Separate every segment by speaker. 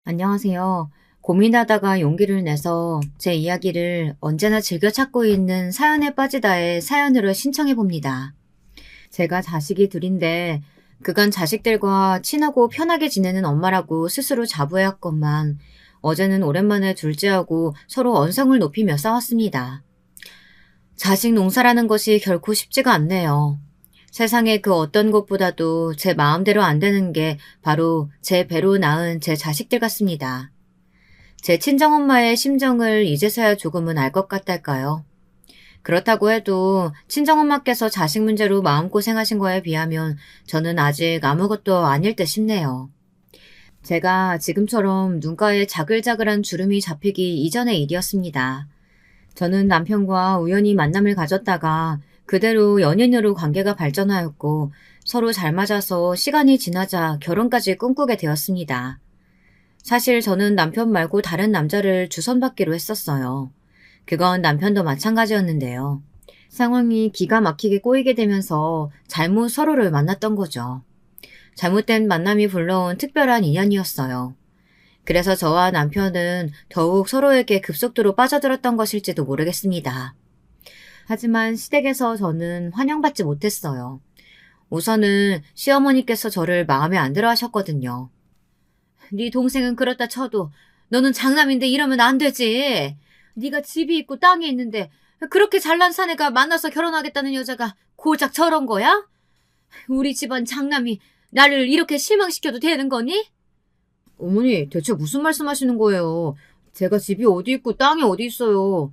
Speaker 1: 안녕하세요. 고민하다가 용기를 내서 제 이야기를 언제나 즐겨 찾고 있는 사연에 빠지다의 사연으로 신청해 봅니다. 제가 자식이 둘인데 그간 자식들과 친하고 편하게 지내는 엄마라고 스스로 자부해왔건만 어제는 오랜만에 둘째하고 서로 언성을 높이며 싸웠습니다. 자식 농사라는 것이 결코 쉽지가 않네요. 세상에 그 어떤 것보다도 제 마음대로 안 되는 게 바로 제 배로 낳은 제 자식들 같습니다. 제 친정엄마의 심정을 이제서야 조금은 알 것 같달까요? 그렇다고 해도 친정엄마께서 자식 문제로 마음고생하신 거에 비하면 저는 아직 아무것도 아닐 듯 싶네요. 제가 지금처럼 눈가에 자글자글한 주름이 잡히기 이전의 일이었습니다. 저는 남편과 우연히 만남을 가졌다가 그대로 연인으로 관계가 발전하였고 서로 잘 맞아서 시간이 지나자 결혼까지 꿈꾸게 되었습니다. 사실 저는 남편 말고 다른 남자를 주선받기로 했었어요. 그건 남편도 마찬가지였는데요. 상황이 기가 막히게 꼬이게 되면서 잘못 서로를 만났던 거죠. 잘못된 만남이 불러온 특별한 인연이었어요. 그래서 저와 남편은 더욱 서로에게 급속도로 빠져들었던 것일지도 모르겠습니다. 하지만 시댁에서 저는 환영받지 못했어요. 우선은 시어머니께서 저를 마음에 안 들어 하셨거든요. 네 동생은 그렇다 쳐도 너는 장남인데 이러면 안 되지. 네가 집이 있고 땅이 있는데 그렇게 잘난 사내가 만나서 결혼하겠다는 여자가 고작 저런 거야? 우리 집안 장남이 나를 이렇게 실망시켜도 되는 거니? 어머니, 대체 무슨 말씀하시는 거예요? 제가 집이 어디 있고 땅이 어디 있어요.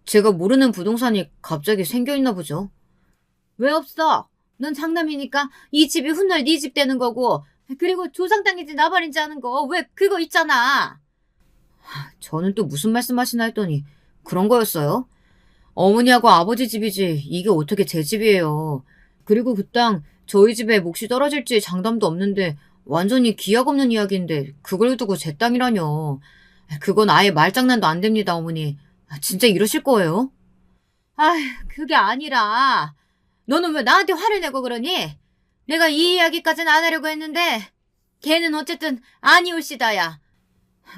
Speaker 1: 제가 모르는 부동산이 갑자기 생겨있나 보죠. 왜 없어? 넌 장남이니까 이 집이 훗날 네 집 되는 거고, 그리고 조상 땅인지 나발인지 하는 거 왜 그거 있잖아. 저는 또 무슨 말씀하시나 했더니 그런 거였어요? 어머니하고 아버지 집이지 이게 어떻게 제 집이에요. 그리고 그 땅 저희 집에 몫이 떨어질지 장담도 없는데 완전히 기약 없는 이야기인데 그걸 두고 제 땅이라뇨. 그건 아예 말장난도 안 됩니다, 어머니. 진짜 이러실 거예요? 아휴, 그게 아니라 너는 왜 나한테 화를 내고 그러니? 내가 이 이야기까지는 안 하려고 했는데 걔는 어쨌든 아니올시다야.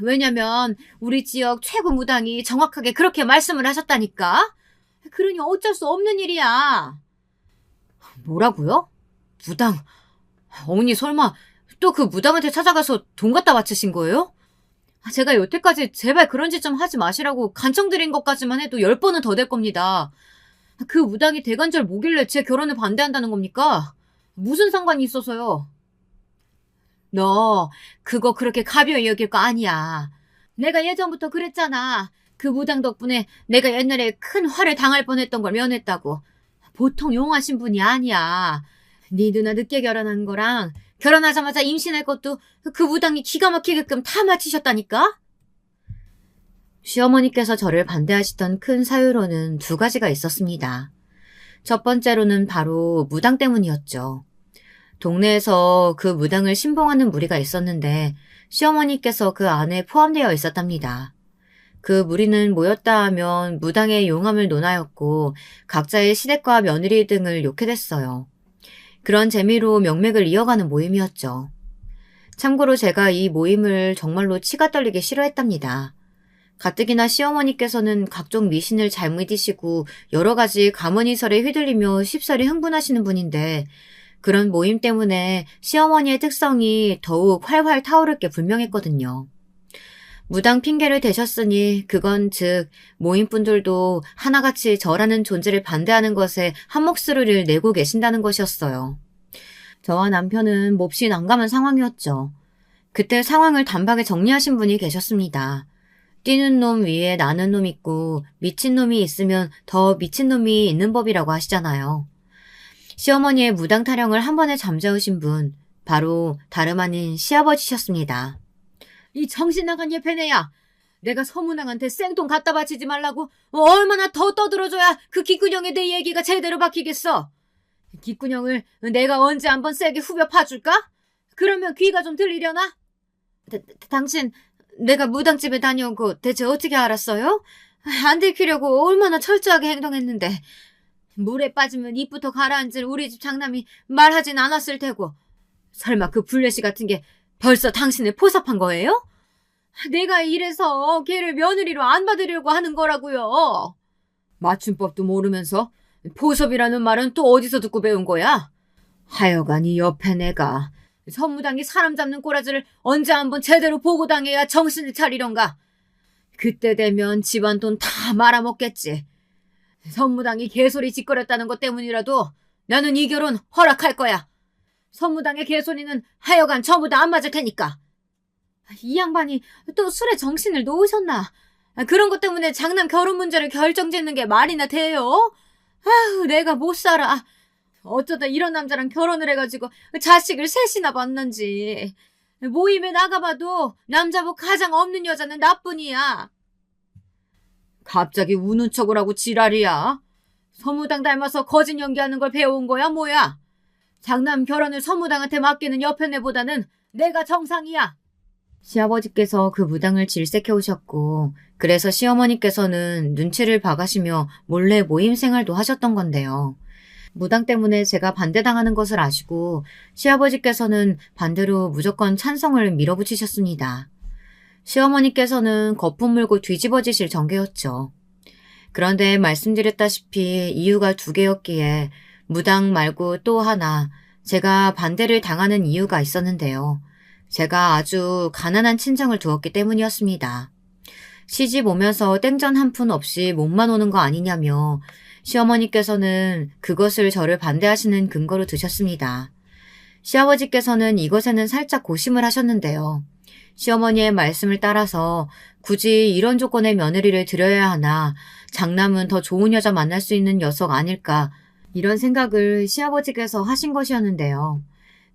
Speaker 1: 왜냐면 우리 지역 최고 무당이 정확하게 그렇게 말씀을 하셨다니까. 그러니 어쩔 수 없는 일이야. 뭐라고요? 무당? 어머니 설마 또 그 무당한테 찾아가서 돈 갖다 바치신 거예요? 제가 여태까지 제발 그런 짓 좀 하지 마시라고 간청드린 것까지만 해도 10번은 더 될 겁니다. 그 무당이 대관절 뭐길래 제 결혼을 반대한다는 겁니까? 무슨 상관이 있어서요? 너 그거 그렇게 가벼이 여길 거 아니야. 내가 예전부터 그랬잖아. 그 무당 덕분에 내가 옛날에 큰 화를 당할 뻔했던 걸 면했다고. 보통 용하신 분이 아니야. 네 누나 늦게 결혼한 거랑 결혼하자마자 임신할 것도 그 무당이 기가 막히게끔 다 맞히셨다니까? 시어머니께서 저를 반대하시던 큰 사유로는 두 가지가 있었습니다. 첫 번째로는 바로 무당 때문이었죠. 동네에서 그 무당을 신봉하는 무리가 있었는데 시어머니께서 그 안에 포함되어 있었답니다. 그 무리는 모였다 하면 무당의 용함을 논하였고 각자의 시댁과 며느리 등을 욕해댔어요. 그런 재미로 명맥을 이어가는 모임이었죠. 참고로 제가 이 모임을 정말로 치가 떨리게 싫어했답니다. 가뜩이나 시어머니께서는 각종 미신을 잘 믿으시고 여러 가지 가문이설에 휘둘리며 쉽사리 흥분하시는 분인데 그런 모임 때문에 시어머니의 특성이 더욱 활활 타오를 게 분명했거든요. 무당 핑계를 대셨으니 그건 즉 모임분들도 하나같이 저라는 존재를 반대하는 것에 한몫을 내고 계신다는 것이었어요. 저와 남편은 몹시 난감한 상황이었죠. 그때 상황을 단박에 정리하신 분이 계셨습니다. 뛰는 놈 위에 나는 놈 있고 미친 놈이 있으면 더 미친 놈이 있는 법이라고 하시잖아요. 시어머니의 무당 타령을 한 번에 잠재우신 분, 바로 다름 아닌 시아버지셨습니다. 이 정신 나간 예패네야. 내가 서문왕한테 생돈 갖다 바치지 말라고 얼마나 더 떠들어줘야 그 귓구녕에 내 얘기가 제대로 박히겠어. 귓구녕을 내가 언제 한번 세게 후벼 파줄까? 그러면 귀가 좀 들리려나? 당신 내가 무당집에 다녀온 거 대체 어떻게 알았어요? 안 들키려고 얼마나 철저하게 행동했는데. 물에 빠지면 입부터 가라앉을 우리 집 장남이 말하진 않았을 테고. 설마 그 블레시 같은 게 벌써 당신을 포섭한 거예요? 내가 이래서 걔를 며느리로 안 받으려고 하는 거라고요. 맞춤법도 모르면서 포섭이라는 말은 또 어디서 듣고 배운 거야? 하여간 이 옆에 내가 선무당이 사람 잡는 꼬라지를 언제 한번 제대로 보고 당해야 정신을 차리련가. 그때 되면 집안 돈 다 말아먹겠지. 선무당이 개소리 짓거렸다는 것 때문이라도 나는 이 결혼 허락할 거야. 선무당의 개소리는 하여간 전부 다 안 맞을 테니까. 이 양반이 또 술에 정신을 놓으셨나? 그런 것 때문에 장남 결혼 문제를 결정짓는 게 말이나 돼요? 아휴, 내가 못 살아. 어쩌다 이런 남자랑 결혼을 해가지고 자식을 셋이나 봤는지. 모임에 나가봐도 남자복 가장 없는 여자는 나뿐이야. 갑자기 우는 척을 하고 지랄이야. 선무당 닮아서 거짓 연기하는 걸 배워온 거야 뭐야? 장남 결혼을 선무당한테 맡기는 여편네보다는 내가 정상이야. 시아버지께서 그 무당을 질색해 오셨고 그래서 시어머니께서는 눈치를 봐가시며 몰래 모임 생활도 하셨던 건데요. 무당 때문에 제가 반대당하는 것을 아시고 시아버지께서는 반대로 무조건 찬성을 밀어붙이셨습니다. 시어머니께서는 거품 물고 뒤집어지실 정도였죠. 그런데 말씀드렸다시피 이유가 두 개였기에 무당 말고 또 하나 제가 반대를 당하는 이유가 있었는데요. 제가 아주 가난한 친정을 두었기 때문이었습니다. 시집 오면서 땡전 한 푼 없이 몸만 오는 거 아니냐며 시어머니께서는 그것을 저를 반대하시는 근거로 두셨습니다. 시아버지께서는 이것에는 살짝 고심을 하셨는데요. 시어머니의 말씀을 따라서 굳이 이런 조건의 며느리를 드려야 하나 장남은 더 좋은 여자 만날 수 있는 녀석 아닐까 이런 생각을 시아버지께서 하신 것이었는데요.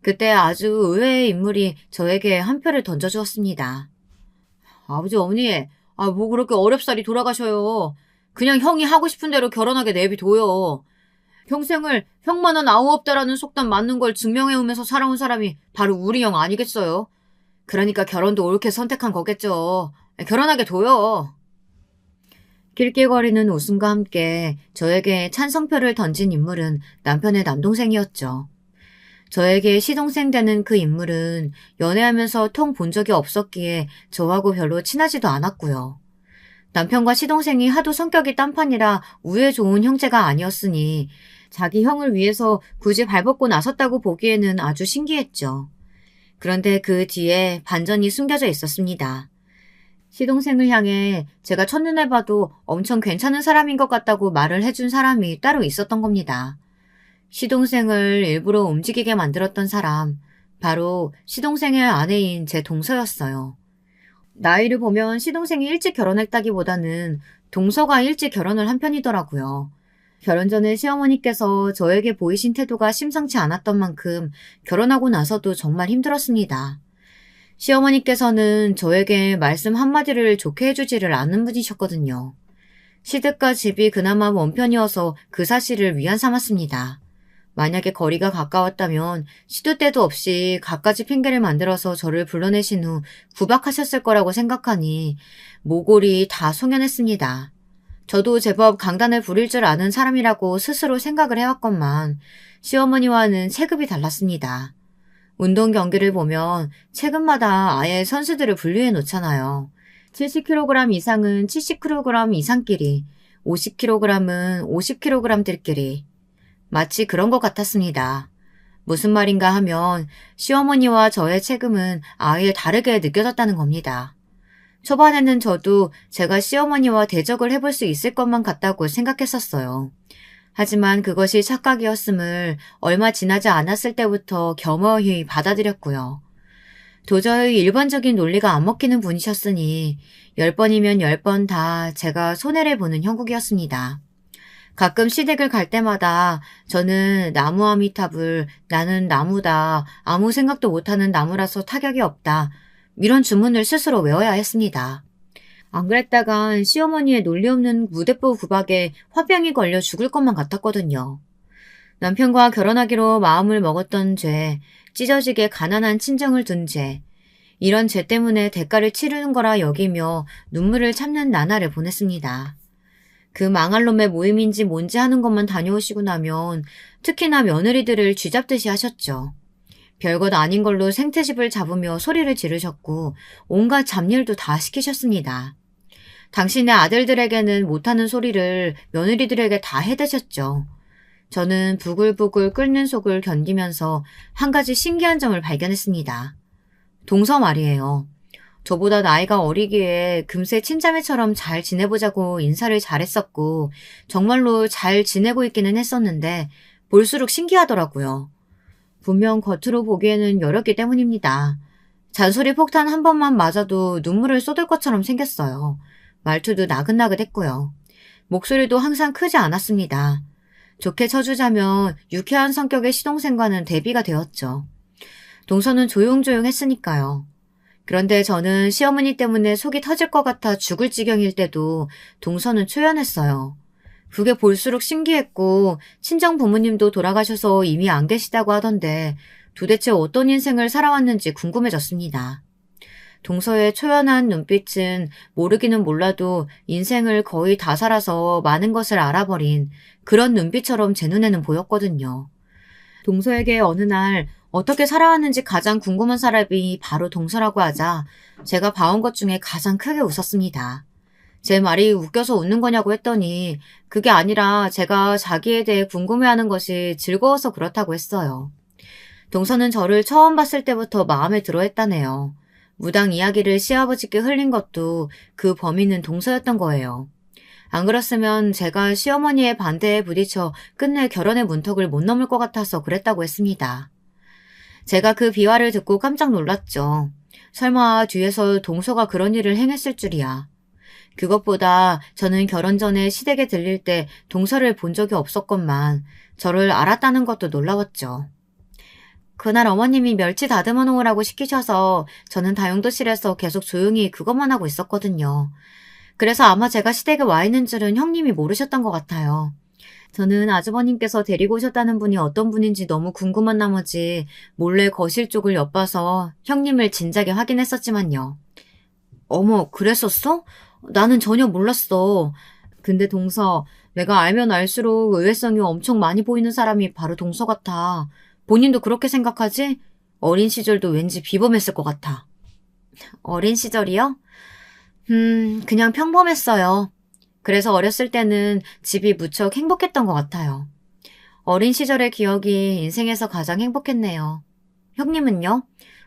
Speaker 1: 그때 아주 의외의 인물이 저에게 한 표를 던져주었습니다. 아버지 어머니 뭐 그렇게 어렵사리 돌아가셔요. 그냥 형이 하고 싶은 대로 결혼하게 내비둬요. 평생을 형만은 아우 없다라는 속담 맞는 걸 증명해오면서 살아온 사람이 바로 우리 형 아니겠어요? 그러니까 결혼도 옳게 선택한 거겠죠. 결혼하게 둬요. 낄낄거리는 웃음과 함께 저에게 찬성표를 던진 인물은 남편의 남동생이었죠. 저에게 시동생 되는 그 인물은 연애하면서 통 본 적이 없었기에 저하고 별로 친하지도 않았고요. 남편과 시동생이 하도 성격이 딴판이라 우애 좋은 형제가 아니었으니 자기 형을 위해서 굳이 발벗고 나섰다고 보기에는 아주 신기했죠. 그런데 그 뒤에 반전이 숨겨져 있었습니다. 시동생을 향해 제가 첫눈에 봐도 엄청 괜찮은 사람인 것 같다고 말을 해준 사람이 따로 있었던 겁니다. 시동생을 일부러 움직이게 만들었던 사람, 바로 시동생의 아내인 제 동서였어요. 나이를 보면 시동생이 일찍 결혼했다기보다는 동서가 일찍 결혼을 한 편이더라고요. 결혼 전에 시어머니께서 저에게 보이신 태도가 심상치 않았던 만큼 결혼하고 나서도 정말 힘들었습니다. 시어머니께서는 저에게 말씀 한마디를 좋게 해주지를 않는 분이셨거든요. 시댁과 집이 그나마 먼 편이어서 그 사실을 위안 삼았습니다. 만약에 거리가 가까웠다면 시도 때도 없이 갖가지 핑계를 만들어서 저를 불러내신 후 구박하셨을 거라고 생각하니 모골이 다 송연했습니다. 저도 제법 강단을 부릴 줄 아는 사람이라고 스스로 생각을 해왔건만 시어머니와는 체급이 달랐습니다. 운동 경기를 보면 체급마다 아예 선수들을 분류해 놓잖아요. 70kg 이상은 70kg 이상끼리, 50kg은 50kg들끼리. 마치 그런 것 같았습니다. 무슨 말인가 하면 시어머니와 저의 체급은 아예 다르게 느껴졌다는 겁니다. 초반에는 저도 제가 시어머니와 대적을 해볼 수 있을 것만 같다고 생각했었어요. 하지만 그것이 착각이었음을 얼마 지나지 않았을 때부터 겸허히 받아들였고요. 도저히 일반적인 논리가 안 먹히는 분이셨으니 10번이면 10번 다 제가 손해를 보는 형국이었습니다. 가끔 시댁을 갈 때마다 저는 나무 아미탑을 나는 나무다, 아무 생각도 못하는 나무라서 타격이 없다, 이런 주문을 스스로 외워야 했습니다. 안 그랬다간 시어머니의 논리 없는 무대뽀 구박에 화병이 걸려 죽을 것만 같았거든요. 남편과 결혼하기로 마음을 먹었던 죄, 찢어지게 가난한 친정을 둔 죄, 이런 죄 때문에 대가를 치르는 거라 여기며 눈물을 참는 나날을 보냈습니다. 그 망할 놈의 모임인지 뭔지 하는 것만 다녀오시고 나면 특히나 며느리들을 쥐잡듯이 하셨죠. 별것 아닌 걸로 생트집을 잡으며 소리를 지르셨고 온갖 잡일도 다 시키셨습니다. 당신의 아들들에게는 못하는 소리를 며느리들에게 다 해대셨죠. 저는 부글부글 끓는 속을 견디면서 한 가지 신기한 점을 발견했습니다. 동서 말이에요. 저보다 나이가 어리기에 금세 친자매처럼 잘 지내보자고 인사를 잘했었고 정말로 잘 지내고 있기는 했었는데 볼수록 신기하더라고요. 분명 겉으로 보기에는 여렸기 때문입니다. 잔소리 폭탄 한 번만 맞아도 눈물을 쏟을 것처럼 생겼어요. 말투도 나긋나긋했고요. 목소리도 항상 크지 않았습니다. 좋게 쳐주자면 유쾌한 성격의 시동생과는 대비가 되었죠. 동서는 조용조용했으니까요. 그런데 저는 시어머니 때문에 속이 터질 것 같아 죽을 지경일 때도 동서는 초연했어요. 그게 볼수록 신기했고 친정 부모님도 돌아가셔서 이미 안 계시다고 하던데 도대체 어떤 인생을 살아왔는지 궁금해졌습니다. 동서의 초연한 눈빛은 모르기는 몰라도 인생을 거의 다 살아서 많은 것을 알아버린 그런 눈빛처럼 제 눈에는 보였거든요. 동서에게 어느 날 어떻게 살아왔는지 가장 궁금한 사람이 바로 동서라고 하자 제가 봐온 것 중에 가장 크게 웃었습니다. 제 말이 웃겨서 웃는 거냐고 했더니 그게 아니라 제가 자기에 대해 궁금해하는 것이 즐거워서 그렇다고 했어요. 동서는 저를 처음 봤을 때부터 마음에 들어 했다네요. 무당 이야기를 시아버지께 흘린 것도 그 범인은 동서였던 거예요. 안 그랬으면 제가 시어머니의 반대에 부딪혀 끝내 결혼의 문턱을 못 넘을 것 같아서 그랬다고 했습니다. 제가 그 비화를 듣고 깜짝 놀랐죠. 설마 뒤에서 동서가 그런 일을 행했을 줄이야. 그것보다 저는 결혼 전에 시댁에 들릴 때 동서를 본 적이 없었건만 저를 알았다는 것도 놀라웠죠. 그날 어머님이 멸치 다듬어 놓으라고 시키셔서 저는 다용도실에서 계속 조용히 그것만 하고 있었거든요. 그래서 아마 제가 시댁에 와 있는 줄은 형님이 모르셨던 것 같아요. 저는 아주버님께서 데리고 오셨다는 분이 어떤 분인지 너무 궁금한 나머지 몰래 거실 쪽을 엿봐서 형님을 진작에 확인했었지만요. 어머, 그랬었어? 나는 전혀 몰랐어. 근데 동서, 내가 알면 알수록 의외성이 엄청 많이 보이는 사람이 바로 동서 같아. 본인도 그렇게 생각하지? 어린 시절도 왠지 비범했을 것 같아. 어린 시절이요? 그냥 평범했어요. 그래서 어렸을 때는 집이 무척 행복했던 것 같아요. 어린 시절의 기억이 인생에서 가장 행복했네요. 형님은요?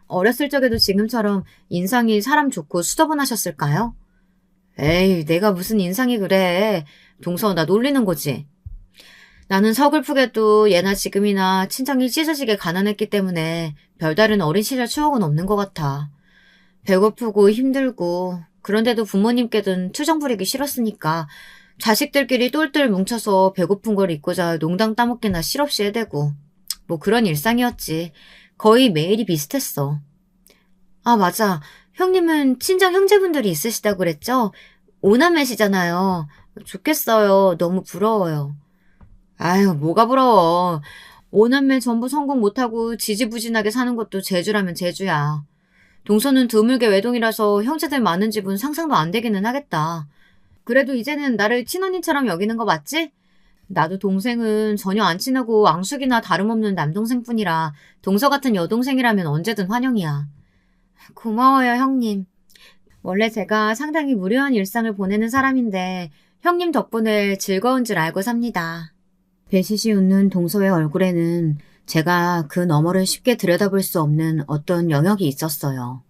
Speaker 1: 어렸을 적에도 지금처럼 인상이 사람 좋고 수더분하셨을까요? 에이, 내가 무슨 인상이 그래. 동서, 나 놀리는 거지. 나는 서글프게도 예나 지금이나 친정이 찢어지게 가난했기 때문에 별다른 어린 시절 추억은 없는 것 같아. 배고프고 힘들고 그런데도 부모님께는 투정 부리기 싫었으니까 자식들끼리 똘똘 뭉쳐서 배고픈 걸 잊고자 농당 따먹기나 실없이 해대고 뭐 그런 일상이었지. 거의 매일이 비슷했어. 아, 맞아. 형님은 친정 형제분들이 있으시다고 그랬죠? 오남매시잖아요. 좋겠어요. 너무 부러워요. 아유, 뭐가 부러워. 오남매 전부 성공 못하고 지지부진하게 사는 것도 재주라면 재주야. 동서는 드물게 외동이라서 형제들 많은 집은 상상도 안 되기는 하겠다. 그래도 이제는 나를 친언니처럼 여기는 거 맞지? 나도 동생은 전혀 안 친하고 앙숙이나 다름없는 남동생뿐이라 동서 같은 여동생이라면 언제든 환영이야. 고마워요, 형님. 원래 제가 상당히 무료한 일상을 보내는 사람인데 형님 덕분에 즐거운 줄 알고 삽니다. 배시시 웃는 동서의 얼굴에는 제가 그 너머를 쉽게 들여다볼 수 없는 어떤 영역이 있었어요.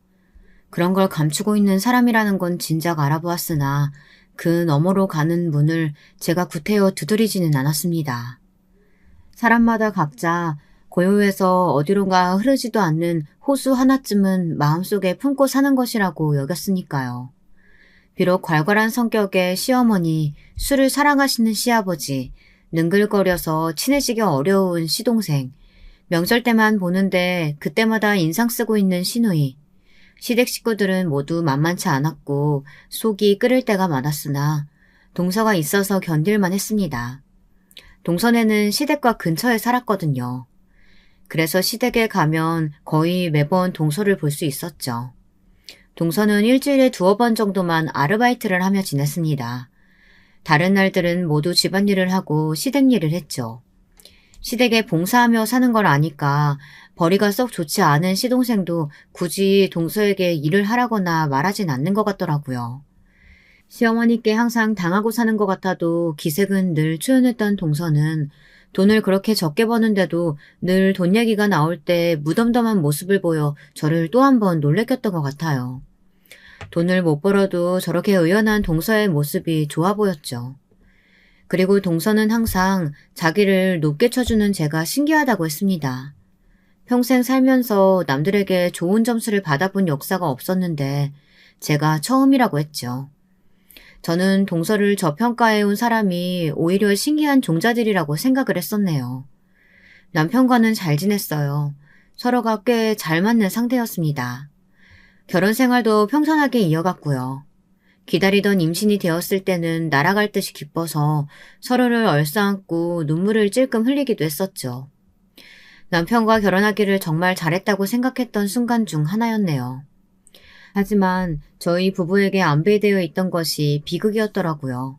Speaker 1: 그런 걸 감추고 있는 사람이라는 건 진작 알아보았으나 그 너머로 가는 문을 제가 구태여 두드리지는 않았습니다. 사람마다 각자 고요해서 어디론가 흐르지도 않는 호수 하나쯤은 마음속에 품고 사는 것이라고 여겼으니까요. 비록 괄괄한 성격의 시어머니, 술을 사랑하시는 시아버지, 능글거려서 친해지기 어려운 시동생, 명절 때만 보는데 그때마다 인상 쓰고 있는 시누이, 시댁 식구들은 모두 만만치 않았고 속이 끓을 때가 많았으나 동서가 있어서 견딜만 했습니다. 동선에는 시댁과 근처에 살았거든요. 그래서 시댁에 가면 거의 매번 동서를 볼 수 있었죠. 동서는 일주일에 2번 정도만 아르바이트를 하며 지냈습니다. 다른 날들은 모두 집안일을 하고 시댁 일을 했죠. 시댁에 봉사하며 사는 걸 아니까 벌이가 썩 좋지 않은 시동생도 굳이 동서에게 일을 하라거나 말하진 않는 것 같더라고요. 시어머니께 항상 당하고 사는 것 같아도 기색은 늘 초연했던 동서는 돈을 그렇게 적게 버는데도 늘 돈 얘기가 나올 때 무덤덤한 모습을 보여 저를 또 한 번 놀래켰던 것 같아요. 돈을 못 벌어도 저렇게 의연한 동서의 모습이 좋아 보였죠. 그리고 동서는 항상 자기를 높게 쳐주는 제가 신기하다고 했습니다. 평생 살면서 남들에게 좋은 점수를 받아본 역사가 없었는데 제가 처음이라고 했죠. 저는 동서를 저평가해온 사람이 오히려 신기한 종자들이라고 생각을 했었네요. 남편과는 잘 지냈어요. 서로가 꽤 잘 맞는 상태였습니다. 결혼 생활도 평탄하게 이어갔고요. 기다리던 임신이 되었을 때는 날아갈 듯이 기뻐서 서로를 얼싸안고 눈물을 찔끔 흘리기도 했었죠. 남편과 결혼하기를 정말 잘했다고 생각했던 순간 중 하나였네요. 하지만 저희 부부에게 안배되어 있던 것이 비극이었더라고요.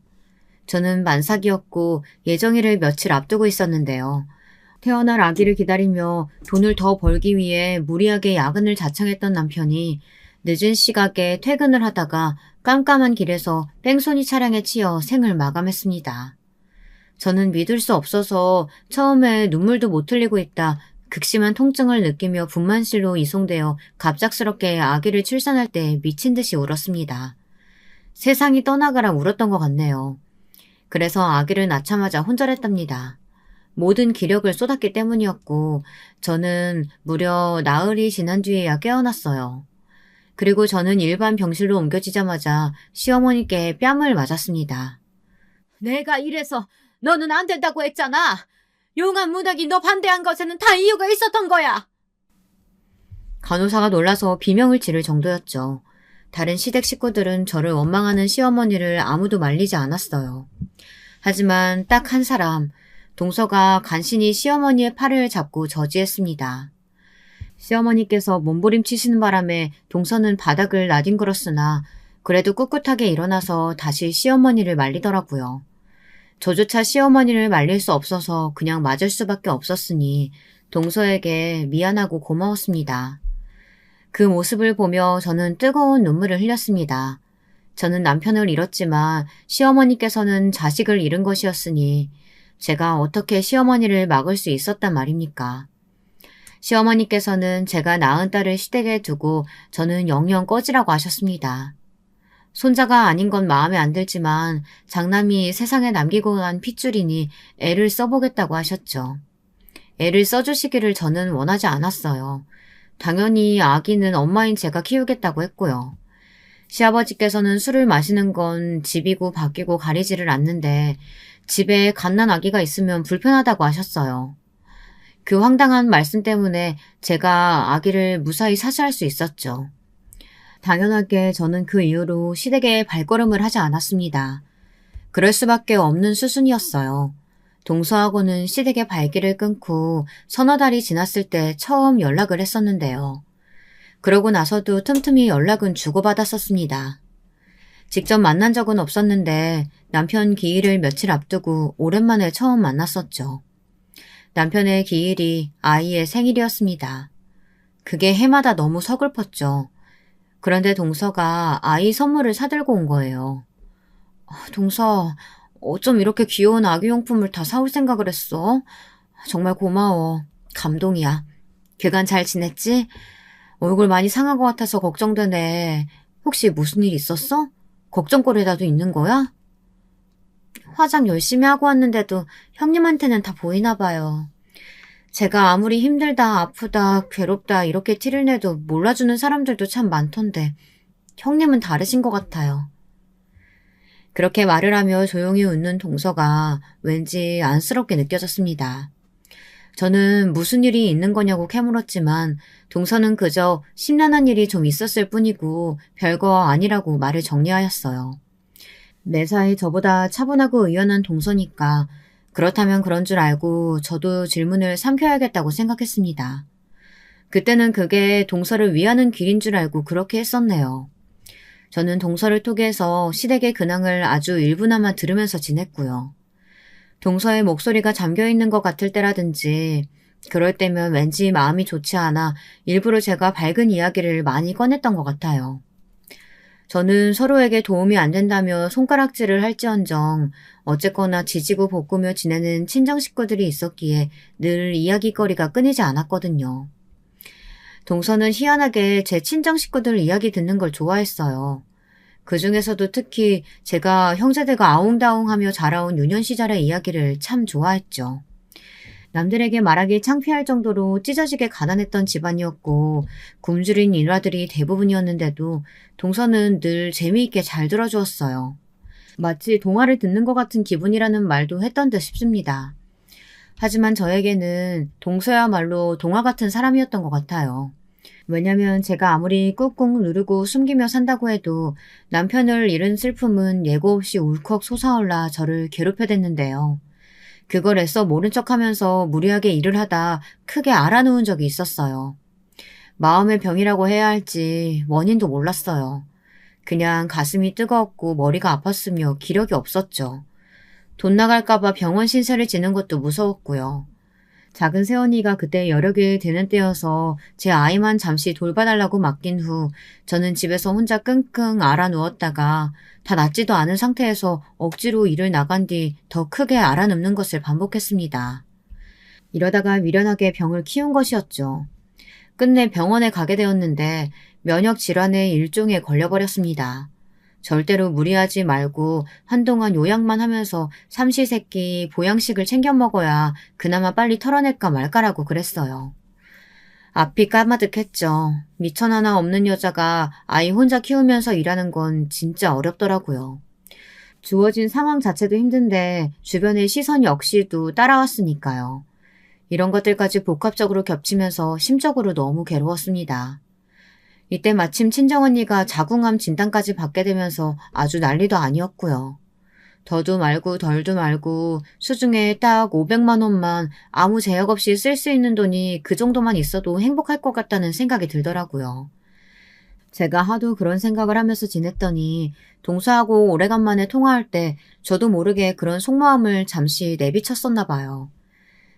Speaker 1: 저는 만삭이었고 예정일을 며칠 앞두고 있었는데요. 태어날 아기를 기다리며 돈을 더 벌기 위해 무리하게 야근을 자청했던 남편이 늦은 시각에 퇴근을 하다가 깜깜한 길에서 뺑소니 차량에 치여 생을 마감했습니다. 저는 믿을 수 없어서 처음에 눈물도 못 흘리고 있다 극심한 통증을 느끼며 분만실로 이송되어 갑작스럽게 아기를 출산할 때 미친 듯이 울었습니다. 세상이 떠나가라 울었던 것 같네요. 그래서 아기를 낳자마자 혼절했답니다. 모든 기력을 쏟았기 때문이었고 저는 무려 나흘이 지난 뒤에야 깨어났어요. 그리고 저는 일반 병실로 옮겨지자마자 시어머니께 뺨을 맞았습니다. 내가 이래서 너는 안 된다고 했잖아. 용한 문학이 너 반대한 것에는 다 이유가 있었던 거야. 간호사가 놀라서 비명을 지를 정도였죠. 다른 시댁 식구들은 저를 원망하는 시어머니를 아무도 말리지 않았어요. 하지만 딱 한 사람, 동서가 간신히 시어머니의 팔을 잡고 저지했습니다. 시어머니께서 몸부림치시는 바람에 동서는 바닥을 나뒹굴었으나 그래도 꿋꿋하게 일어나서 다시 시어머니를 말리더라고요. 저조차 시어머니를 말릴 수 없어서 그냥 맞을 수밖에 없었으니 동서에게 미안하고 고마웠습니다. 그 모습을 보며 저는 뜨거운 눈물을 흘렸습니다. 저는 남편을 잃었지만 시어머니께서는 자식을 잃은 것이었으니 제가 어떻게 시어머니를 막을 수 있었단 말입니까? 시어머니께서는 제가 낳은 딸을 시댁에 두고 저는 영영 꺼지라고 하셨습니다. 손자가 아닌 건 마음에 안 들지만 장남이 세상에 남기고 간 핏줄이니 애를 써보겠다고 하셨죠. 애를 써주시기를 저는 원하지 않았어요. 당연히 아기는 엄마인 제가 키우겠다고 했고요. 시아버지께서는 술을 마시는 건 집이고 밖이고 가리지를 않는데 집에 갓난 아기가 있으면 불편하다고 하셨어요. 그 황당한 말씀 때문에 제가 아기를 무사히 사수할 수 있었죠. 당연하게 저는 그 이후로 시댁에 발걸음을 하지 않았습니다. 그럴 수밖에 없는 수순이었어요. 동서하고는 시댁의 발길을 끊고 서너 달이 지났을 때 처음 연락을 했었는데요. 그러고 나서도 틈틈이 연락은 주고받았었습니다. 직접 만난 적은 없었는데 남편 기일을 며칠 앞두고 오랜만에 처음 만났었죠. 남편의 기일이 아이의 생일이었습니다. 그게 해마다 너무 서글펐죠. 그런데 동서가 아이 선물을 사들고 온 거예요. 동서, 어쩜 이렇게 귀여운 아기용품을 다 사올 생각을 했어? 정말 고마워. 감동이야. 그간 잘 지냈지? 얼굴 많이 상한 것 같아서 걱정되네. 혹시 무슨 일 있었어? 걱정거리라도 있는 거야? 화장 열심히 하고 왔는데도 형님한테는 다 보이나 봐요. 제가 아무리 힘들다, 아프다, 괴롭다 이렇게 티를 내도 몰라주는 사람들도 참 많던데 형님은 다르신 것 같아요. 그렇게 말을 하며 조용히 웃는 동서가 왠지 안쓰럽게 느껴졌습니다. 저는 무슨 일이 있는 거냐고 캐물었지만 동서는 그저 심란한 일이 좀 있었을 뿐이고 별거 아니라고 말을 정리하였어요. 매사에 저보다 차분하고 의연한 동서니까 그렇다면 그런 줄 알고 저도 질문을 삼켜야겠다고 생각했습니다. 그때는 그게 동서를 위하는 길인 줄 알고 그렇게 했었네요. 저는 동서를 통해서 시댁의 근황을 아주 일부나마 들으면서 지냈고요. 동서의 목소리가 잠겨있는 것 같을 때라든지 그럴 때면 왠지 마음이 좋지 않아 일부러 제가 밝은 이야기를 많이 꺼냈던 것 같아요. 저는 서로에게 도움이 안 된다며 손가락질을 할지언정 어쨌거나 지지고 볶으며 지내는 친정 식구들이 있었기에 늘 이야기거리가 끊이지 않았거든요. 동서는 희한하게 제 친정 식구들 이야기 듣는 걸 좋아했어요. 그 중에서도 특히 제가 형제들과 아웅다웅하며 자라온 유년 시절의 이야기를 참 좋아했죠. 남들에게 말하기 창피할 정도로 찢어지게 가난했던 집안이었고 굶주린 일화들이 대부분이었는데도 동서는 늘 재미있게 잘 들어주었어요. 마치 동화를 듣는 것 같은 기분이라는 말도 했던 듯 싶습니다. 하지만 저에게는 동서야말로 동화 같은 사람이었던 것 같아요. 왜냐면 제가 아무리 꾹꾹 누르고 숨기며 산다고 해도 남편을 잃은 슬픔은 예고 없이 울컥 솟아올라 저를 괴롭혀댔는데요. 그걸 애써 모른 척하면서 무리하게 일을 하다 크게 알아놓은 적이 있었어요. 마음의 병이라고 해야 할지 원인도 몰랐어요. 그냥 가슴이 뜨거웠고 머리가 아팠으며 기력이 없었죠. 돈 나갈까봐 병원 신세를 지는 것도 무서웠고요. 작은 새언니가 그때 여력이 되는 때여서 제 아이만 잠시 돌봐달라고 맡긴 후 저는 집에서 혼자 끙끙 앓아 누웠다가 다 낫지도 않은 상태에서 억지로 일을 나간 뒤 더 크게 앓아눕는 것을 반복했습니다. 이러다가 미련하게 병을 키운 것이었죠. 끝내 병원에 가게 되었는데 면역 질환의 일종에 걸려버렸습니다. 절대로 무리하지 말고 한동안 요양만 하면서 삼시세끼 보양식을 챙겨 먹어야 그나마 빨리 털어낼까 말까라고 그랬어요. 앞이 까마득했죠. 미천 하나 없는 여자가 아이 혼자 키우면서 일하는 건 진짜 어렵더라고요. 주어진 상황 자체도 힘든데 주변의 시선 역시도 따라왔으니까요. 이런 것들까지 복합적으로 겹치면서 심적으로 너무 괴로웠습니다. 이때 마침 친정언니가 자궁암 진단까지 받게 되면서 아주 난리도 아니었고요. 더도 말고 덜도 말고 수중에 딱 500만 원만 아무 제약 없이 쓸 수 있는 돈이 그 정도만 있어도 행복할 것 같다는 생각이 들더라고요. 제가 하도 그런 생각을 하면서 지냈더니 동서하고 오래간만에 통화할 때 저도 모르게 그런 속마음을 잠시 내비쳤었나 봐요.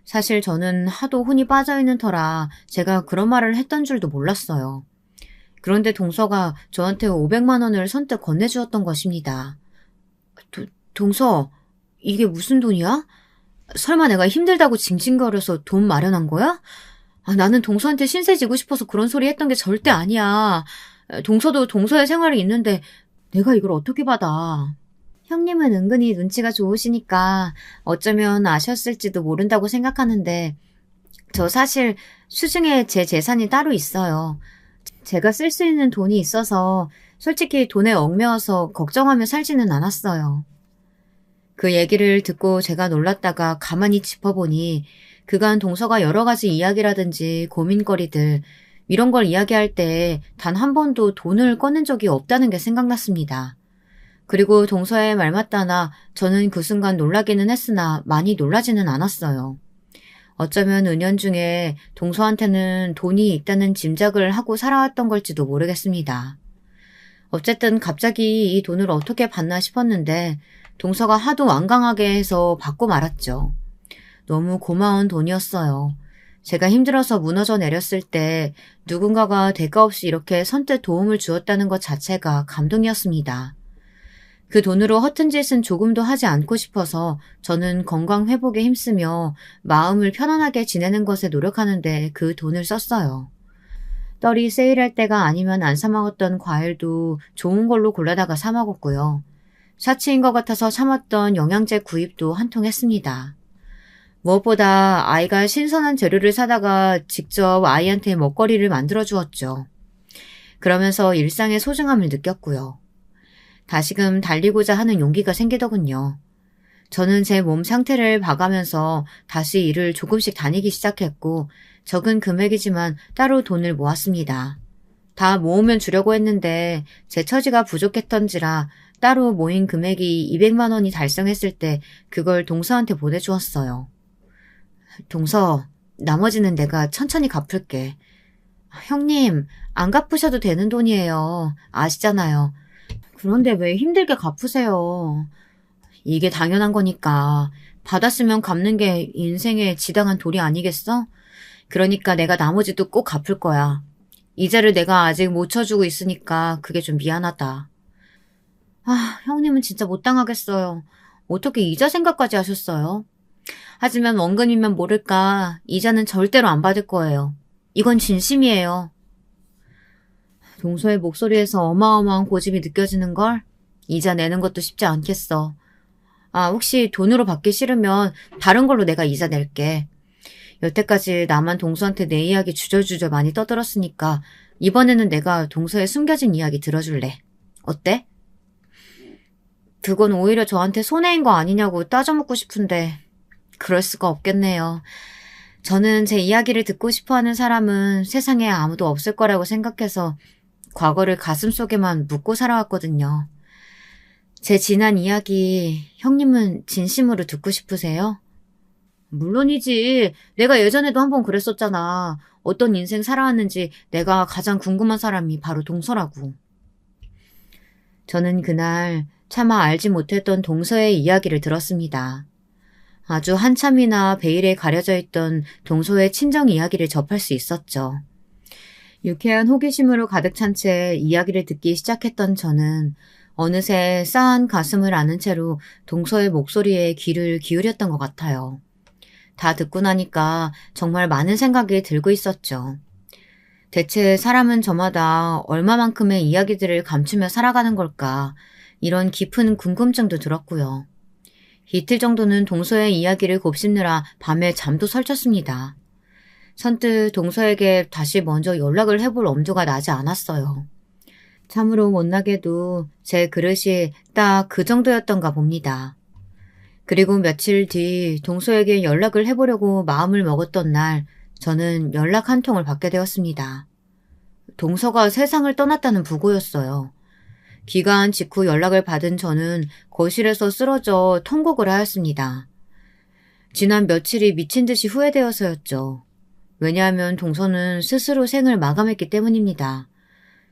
Speaker 1: 사실 저는 하도 혼이 빠져있는 터라 제가 그런 말을 했던 줄도 몰랐어요. 그런데 동서가 저한테 500만 원을 선뜻 건네주었던 것입니다. 동서, 이게 무슨 돈이야? 설마 내가 힘들다고 징징거려서 돈 마련한 거야? 나는 동서한테 신세 지고 싶어서 그런 소리 했던 게 절대 아니야. 동서도 동서의 생활이 있는데 내가 이걸 어떻게 받아. 형님은 은근히 눈치가 좋으시니까 어쩌면 아셨을지도 모른다고 생각하는데 저 사실 수중에 제 재산이 따로 있어요. 제가 쓸 수 있는 돈이 있어서 솔직히 돈에 얽매여서 걱정하며 살지는 않았어요. 그 얘기를 듣고 제가 놀랐다가 가만히 짚어보니 그간 동서가 여러 가지 이야기라든지 고민거리들 이런 걸 이야기할 때 단 한 번도 돈을 꺼낸 적이 없다는 게 생각났습니다. 그리고 동서의 말 맞다나 저는 그 순간 놀라기는 했으나 많이 놀라지는 않았어요. 어쩌면 은연중에 동서한테는 돈이 있다는 짐작을 하고 살아왔던 걸지도 모르겠습니다. 어쨌든 갑자기 이 돈을 어떻게 받나 싶었는데 동서가 하도 완강하게 해서 받고 말았죠. 너무 고마운 돈이었어요. 제가 힘들어서 무너져 내렸을 때 누군가가 대가 없이 이렇게 선뜻 도움을 주었다는 것 자체가 감동이었습니다. 그 돈으로 허튼 짓은 조금도 하지 않고 싶어서 저는 건강 회복에 힘쓰며 마음을 편안하게 지내는 것에 노력하는데 그 돈을 썼어요. 떨이 세일할 때가 아니면 안 사먹었던 과일도 좋은 걸로 골라다가 사먹었고요. 사치인 것 같아서 참았던 영양제 구입도 한 통 했습니다. 무엇보다 아이가 신선한 재료를 사다가 직접 아이한테 먹거리를 만들어 주었죠. 그러면서 일상의 소중함을 느꼈고요. 다시금 달리고자 하는 용기가 생기더군요. 저는 제 몸 상태를 봐가면서 다시 일을 조금씩 다니기 시작했고 적은 금액이지만 따로 돈을 모았습니다. 다 모으면 주려고 했는데 제 처지가 부족했던지라 따로 모인 금액이 200만 원이 달성했을 때 그걸 동서한테 보내주었어요. 동서, 나머지는 내가 천천히 갚을게. 형님, 안 갚으셔도 되는 돈이에요. 아시잖아요. 그런데 왜 힘들게 갚으세요? 이게 당연한 거니까. 받았으면 갚는 게 인생의 지당한 도리 아니겠어? 그러니까 내가 나머지도 꼭 갚을 거야. 이자를 내가 아직 못 쳐주고 있으니까 그게 좀 미안하다. 아, 형님은 진짜 못 당하겠어요. 어떻게 이자 생각까지 하셨어요? 하지만 원금이면 모를까 이자는 절대로 안 받을 거예요. 이건 진심이에요. 동서의 목소리에서 어마어마한 고집이 느껴지는걸? 이자 내는 것도 쉽지 않겠어. 아, 혹시 돈으로 받기 싫으면 다른 걸로 내가 이자 낼게. 여태까지 나만 동서한테 내 이야기 주절주절 많이 떠들었으니까 이번에는 내가 동서의 숨겨진 이야기 들어줄래. 어때? 그건 오히려 저한테 손해인 거 아니냐고 따져묻고 싶은데 그럴 수가 없겠네요. 저는 제 이야기를 듣고 싶어하는 사람은 세상에 아무도 없을 거라고 생각해서 과거를 가슴속에만 묻고 살아왔거든요. 제 지난 이야기 형님은 진심으로 듣고 싶으세요? 물론이지. 내가 예전에도 한번 그랬었잖아. 어떤 인생 살아왔는지 내가 가장 궁금한 사람이 바로 동서라고. 저는 그날 차마 알지 못했던 동서의 이야기를 들었습니다. 아주 한참이나 베일에 가려져 있던 동서의 친정 이야기를 접할 수 있었죠. 유쾌한 호기심으로 가득 찬 채 이야기를 듣기 시작했던 저는 어느새 싸한 가슴을 아는 채로 동서의 목소리에 귀를 기울였던 것 같아요. 다 듣고 나니까 정말 많은 생각이 들고 있었죠. 대체 사람은 저마다 얼마만큼의 이야기들을 감추며 살아가는 걸까? 이런 깊은 궁금증도 들었고요. 이틀 정도는 동서의 이야기를 곱씹느라 밤에 잠도 설쳤습니다. 선뜻 동서에게 다시 먼저 연락을 해볼 엄두가 나지 않았어요. 참으로 못나게도 제 그릇이 딱 그 정도였던가 봅니다. 그리고 며칠 뒤 동서에게 연락을 해보려고 마음을 먹었던 날 저는 연락 한 통을 받게 되었습니다. 동서가 세상을 떠났다는 부고였어요. 귀가한 직후 연락을 받은 저는 거실에서 쓰러져 통곡을 하였습니다. 지난 며칠이 미친 듯이 후회되어서였죠. 왜냐하면 동서는 스스로 생을 마감했기 때문입니다.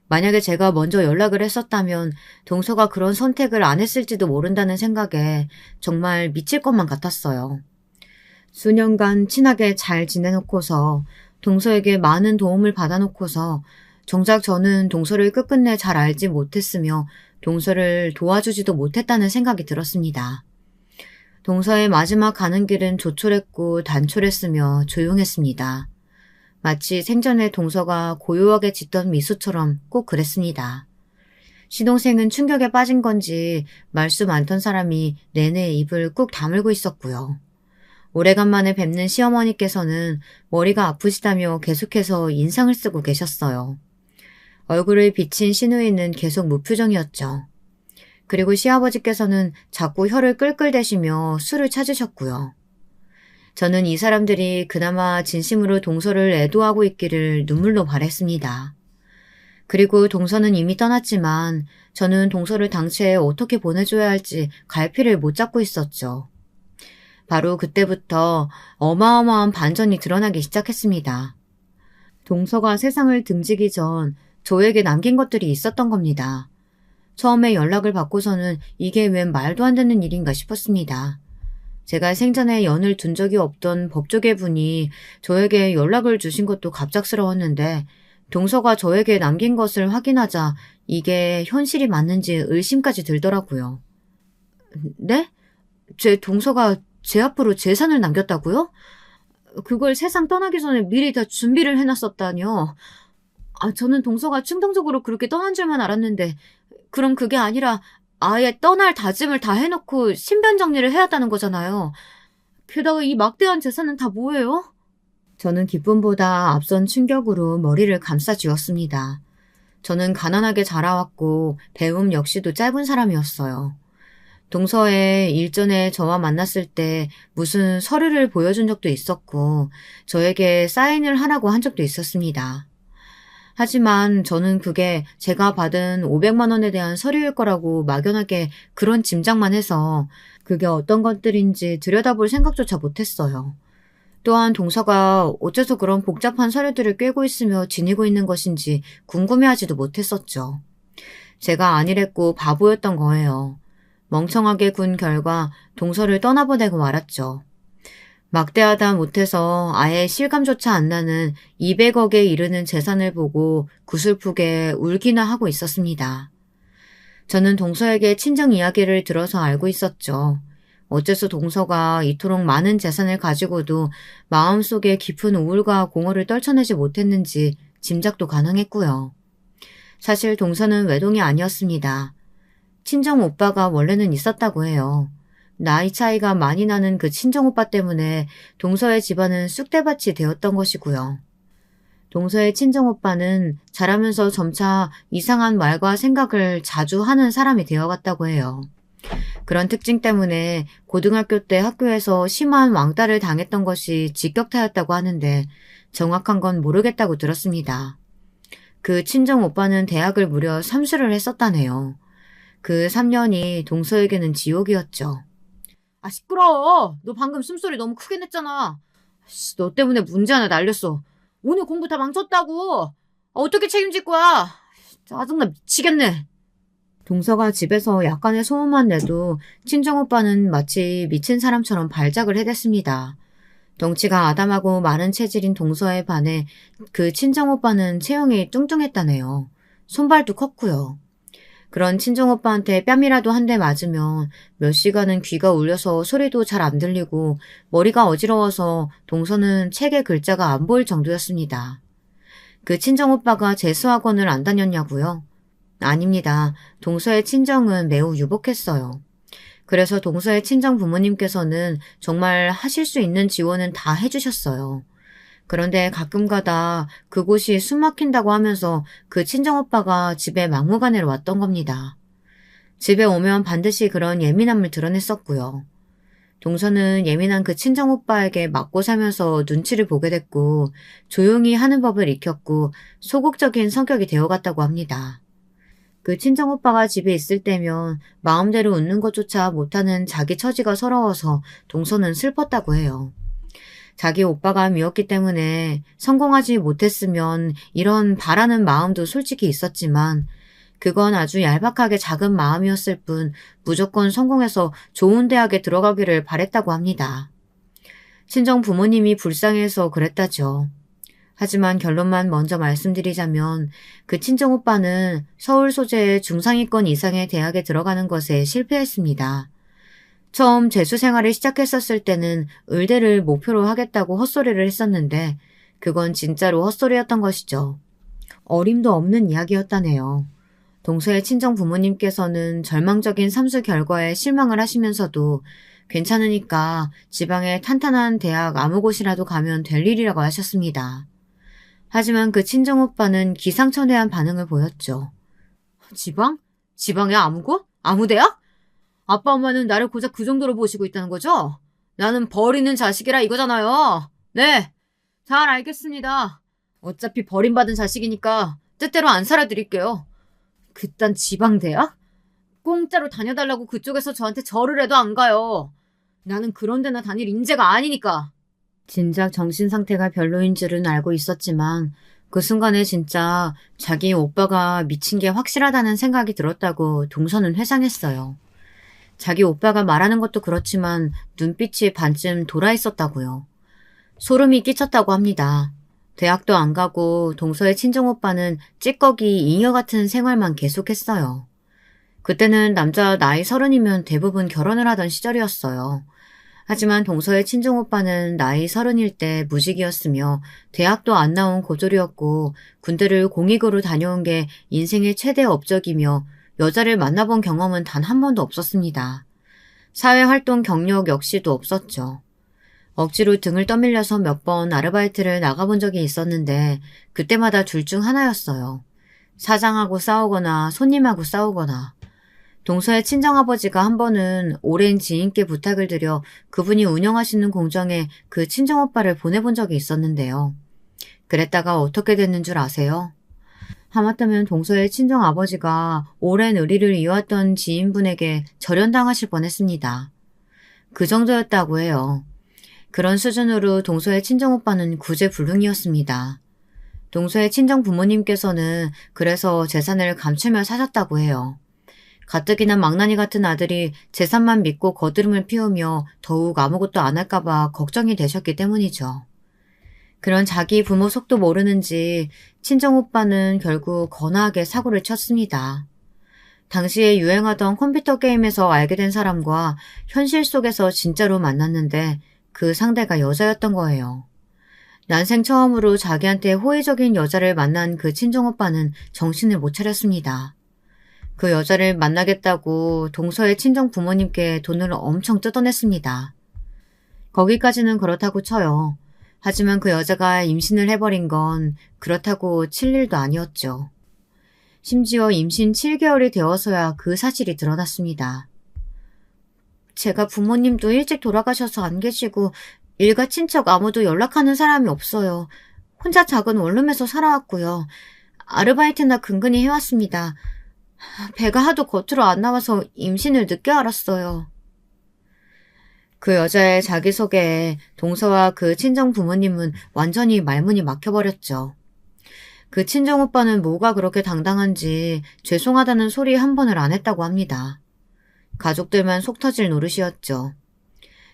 Speaker 1: 만약에 제가 먼저 연락을 했었다면 동서가 그런 선택을 안 했을지도 모른다는 생각에 정말 미칠 것만 같았어요. 수년간 친하게 잘 지내놓고서 동서에게 많은 도움을 받아놓고서 정작 저는 동서를 끝끝내 잘 알지 못했으며 동서를 도와주지도 못했다는 생각이 들었습니다. 동서의 마지막 가는 길은 조촐했고 단촐했으며 조용했습니다. 마치 생전에 동서가 고요하게 짓던 미소처럼 꼭 그랬습니다. 시동생은 충격에 빠진 건지 말수 많던 사람이 내내 입을 꾹 다물고 있었고요. 오래간만에 뵙는 시어머니께서는 머리가 아프시다며 계속해서 인상을 쓰고 계셨어요. 얼굴을 비친 시누이는 계속 무표정이었죠. 그리고 시아버지께서는 자꾸 혀를 끌끌대시며 술을 찾으셨고요. 저는 이 사람들이 그나마 진심으로 동서를 애도하고 있기를 눈물로 바랬습니다. 그리고 동서는 이미 떠났지만 저는 동서를 당최 어떻게 보내줘야 할지 갈피를 못 잡고 있었죠. 바로 그때부터 어마어마한 반전이 드러나기 시작했습니다. 동서가 세상을 등지기 전 저에게 남긴 것들이 있었던 겁니다. 처음에 연락을 받고서는 이게 웬 말도 안 되는 일인가 싶었습니다. 제가 생전에 연을 둔 적이 없던 법조계 분이 저에게 연락을 주신 것도 갑작스러웠는데 동서가 저에게 남긴 것을 확인하자 이게 현실이 맞는지 의심까지 들더라고요. 네? 제 동서가 제 앞으로 재산을 남겼다고요? 그걸 세상 떠나기 전에 미리 다 준비를 해놨었다뇨. 저는 동서가 충동적으로 그렇게 떠난 줄만 알았는데 그럼 그게 아니라 아예 떠날 다짐을 다 해놓고 신변 정리를 해왔다는 거잖아요. 게다가 이 막대한 재산은 다 뭐예요? 저는 기쁨보다 앞선 충격으로 머리를 감싸쥐었습니다. 저는 가난하게 자라왔고 배움 역시도 짧은 사람이었어요. 동서에 일전에 저와 만났을 때 무슨 서류를 보여준 적도 있었고 저에게 사인을 하라고 한 적도 있었습니다. 하지만 저는 그게 제가 받은 500만 원에 대한 서류일 거라고 막연하게 그런 짐작만 해서 그게 어떤 것들인지 들여다볼 생각조차 못했어요. 또한 동서가 어째서 그런 복잡한 서류들을 꿰고 있으며 지니고 있는 것인지 궁금해하지도 못했었죠. 제가 안일했고 바보였던 거예요. 멍청하게 군 결과 동서를 떠나보내고 말았죠. 막대하다 못해서 아예 실감조차 안 나는 200억에 이르는 재산을 보고 구슬프게 울기나 하고 있었습니다. 저는 동서에게 친정 이야기를 들어서 알고 있었죠. 어째서 동서가 이토록 많은 재산을 가지고도 마음속에 깊은 우울과 공허를 떨쳐내지 못했는지 짐작도 가능했고요. 사실 동서는 외동이 아니었습니다. 친정 오빠가 원래는 있었다고 해요. 나이 차이가 많이 나는 그 친정 오빠 때문에 동서의 집안은 쑥대밭이 되었던 것이고요. 동서의 친정 오빠는 자라면서 점차 이상한 말과 생각을 자주 하는 사람이 되어갔다고 해요. 그런 특징 때문에 고등학교 때 학교에서 심한 왕따를 당했던 것이 직격타였다고 하는데 정확한 건 모르겠다고 들었습니다. 그 친정 오빠는 대학을 무려 3수를 했었다네요. 그 3년이 동서에게는 지옥이었죠. 아, 시끄러워. 너 방금 숨소리 너무 크게 냈잖아. 너 때문에 문제 하나 날렸어. 오늘 공부 다 망쳤다고. 어떻게 책임질 거야? 짜증나 미치겠네. 동서가 집에서 약간의 소음만 내도 친정오빠는 마치 미친 사람처럼 발작을 해댔습니다. 덩치가 아담하고 마른 체질인 동서에 반해 그 친정오빠는 체형이 뚱뚱했다네요. 손발도 컸고요. 그런 친정오빠한테 뺨이라도 한 대 맞으면 몇 시간은 귀가 울려서 소리도 잘 안 들리고 머리가 어지러워서 동서는 책의 글자가 안 보일 정도였습니다. 그 친정오빠가 재수학원을 안 다녔냐고요? 아닙니다. 동서의 친정은 매우 유복했어요. 그래서 동서의 친정 부모님께서는 정말 하실 수 있는 지원은 다 해주셨어요. 그런데 가끔가다 그곳이 숨 막힌다고 하면서 그 친정오빠가 집에 막무가내로 왔던 겁니다. 집에 오면 반드시 그런 예민함을 드러냈었고요. 동서는 예민한 그 친정오빠에게 맞고 살면서 눈치를 보게 됐고 조용히 하는 법을 익혔고 소극적인 성격이 되어갔다고 합니다. 그 친정오빠가 집에 있을 때면 마음대로 웃는 것조차 못하는 자기 처지가 서러워서 동서는 슬펐다고 해요. 자기 오빠가 미웠기 때문에 성공하지 못했으면 이런 바라는 마음도 솔직히 있었지만 그건 아주 얄팍하게 작은 마음이었을 뿐 무조건 성공해서 좋은 대학에 들어가기를 바랬다고 합니다. 친정 부모님이 불쌍해서 그랬다죠. 하지만 결론만 먼저 말씀드리자면 그 친정오빠는 서울 소재의 중상위권 이상의 대학에 들어가는 것에 실패했습니다. 처음 재수 생활을 시작했었을 때는 의대를 목표로 하겠다고 헛소리를 했었는데 그건 진짜로 헛소리였던 것이죠. 어림도 없는 이야기였다네요. 동서의 친정 부모님께서는 절망적인 삼수 결과에 실망을 하시면서도 괜찮으니까 지방의 탄탄한 대학 아무 곳이라도 가면 될 일이라고 하셨습니다. 하지만 그 친정오빠는 기상천외한 반응을 보였죠. 지방? 지방의 아무 곳? 아무 대학? 아빠 엄마는 나를 고작 그 정도로 보시고 있다는 거죠? 나는 버리는 자식이라 이거잖아요. 네, 잘 알겠습니다. 어차피 버림받은 자식이니까 뜻대로 안 살아드릴게요. 그딴 지방대학? 공짜로 다녀달라고 그쪽에서 저한테 절을 해도 안 가요. 나는 그런 데나 다닐 인재가 아니니까. 진작 정신 상태가 별로인 줄은 알고 있었지만 그 순간에 진짜 자기 오빠가 미친 게 확실하다는 생각이 들었다고 동서는 회상했어요. 자기 오빠가 말하는 것도 그렇지만 눈빛이 반쯤 돌아 있었다고요. 소름이 끼쳤다고 합니다. 대학도 안 가고 동서의 친정오빠는 찌꺼기 잉여 같은 생활만 계속했어요. 그때는 남자 나이 30이면 대부분 결혼을 하던 시절이었어요. 하지만 동서의 친정오빠는 나이 30일 때 무직이었으며 대학도 안 나온 고졸이었고 군대를 공익으로 다녀온 게 인생의 최대 업적이며 여자를 만나본 경험은 단 한 번도 없었습니다. 사회활동 경력 역시도 없었죠. 억지로 등을 떠밀려서 몇 번 아르바이트를 나가본 적이 있었는데 그때마다 둘 중 하나였어요. 사장하고 싸우거나 손님하고 싸우거나. 동서의 친정아버지가 한 번은 오랜 지인께 부탁을 드려 그분이 운영하시는 공장에 그 친정오빠를 보내본 적이 있었는데요. 그랬다가 어떻게 됐는 줄 아세요? 하마터면 동서의 친정아버지가 오랜 의리를 이어왔던 지인분에게 절연당하실 뻔했습니다. 그 정도였다고 해요. 그런 수준으로 동서의 친정오빠는 구제불능이었습니다. 동서의 친정 부모님께서는 그래서 재산을 감추며 사셨다고 해요. 가뜩이나 망나니 같은 아들이 재산만 믿고 거드름을 피우며 더욱 아무것도 안 할까봐 걱정이 되셨기 때문이죠. 그런 자기 부모 속도 모르는지 친정오빠는 결국 거나하게 사고를 쳤습니다. 당시에 유행하던 컴퓨터 게임에서 알게 된 사람과 현실 속에서 진짜로 만났는데 그 상대가 여자였던 거예요. 난생 처음으로 자기한테 호의적인 여자를 만난 그 친정오빠는 정신을 못 차렸습니다. 그 여자를 만나겠다고 동서의 친정 부모님께 돈을 엄청 뜯어냈습니다. 거기까지는 그렇다고 쳐요. 하지만 그 여자가 임신을 해버린 건 그렇다고 칠 일도 아니었죠. 심지어 임신 7개월이 되어서야 그 사실이 드러났습니다. 제가 부모님도 일찍 돌아가셔서 안 계시고 일가 친척 아무도 연락하는 사람이 없어요. 혼자 작은 원룸에서 살아왔고요. 아르바이트나 근근히 해왔습니다. 배가 하도 겉으로 안 나와서 임신을 늦게 알았어요. 그 여자의 자기소개에 동서와 그 친정 부모님은 완전히 말문이 막혀버렸죠. 그 친정오빠는 뭐가 그렇게 당당한지 죄송하다는 소리 한 번을 안 했다고 합니다. 가족들만 속 터질 노릇이었죠.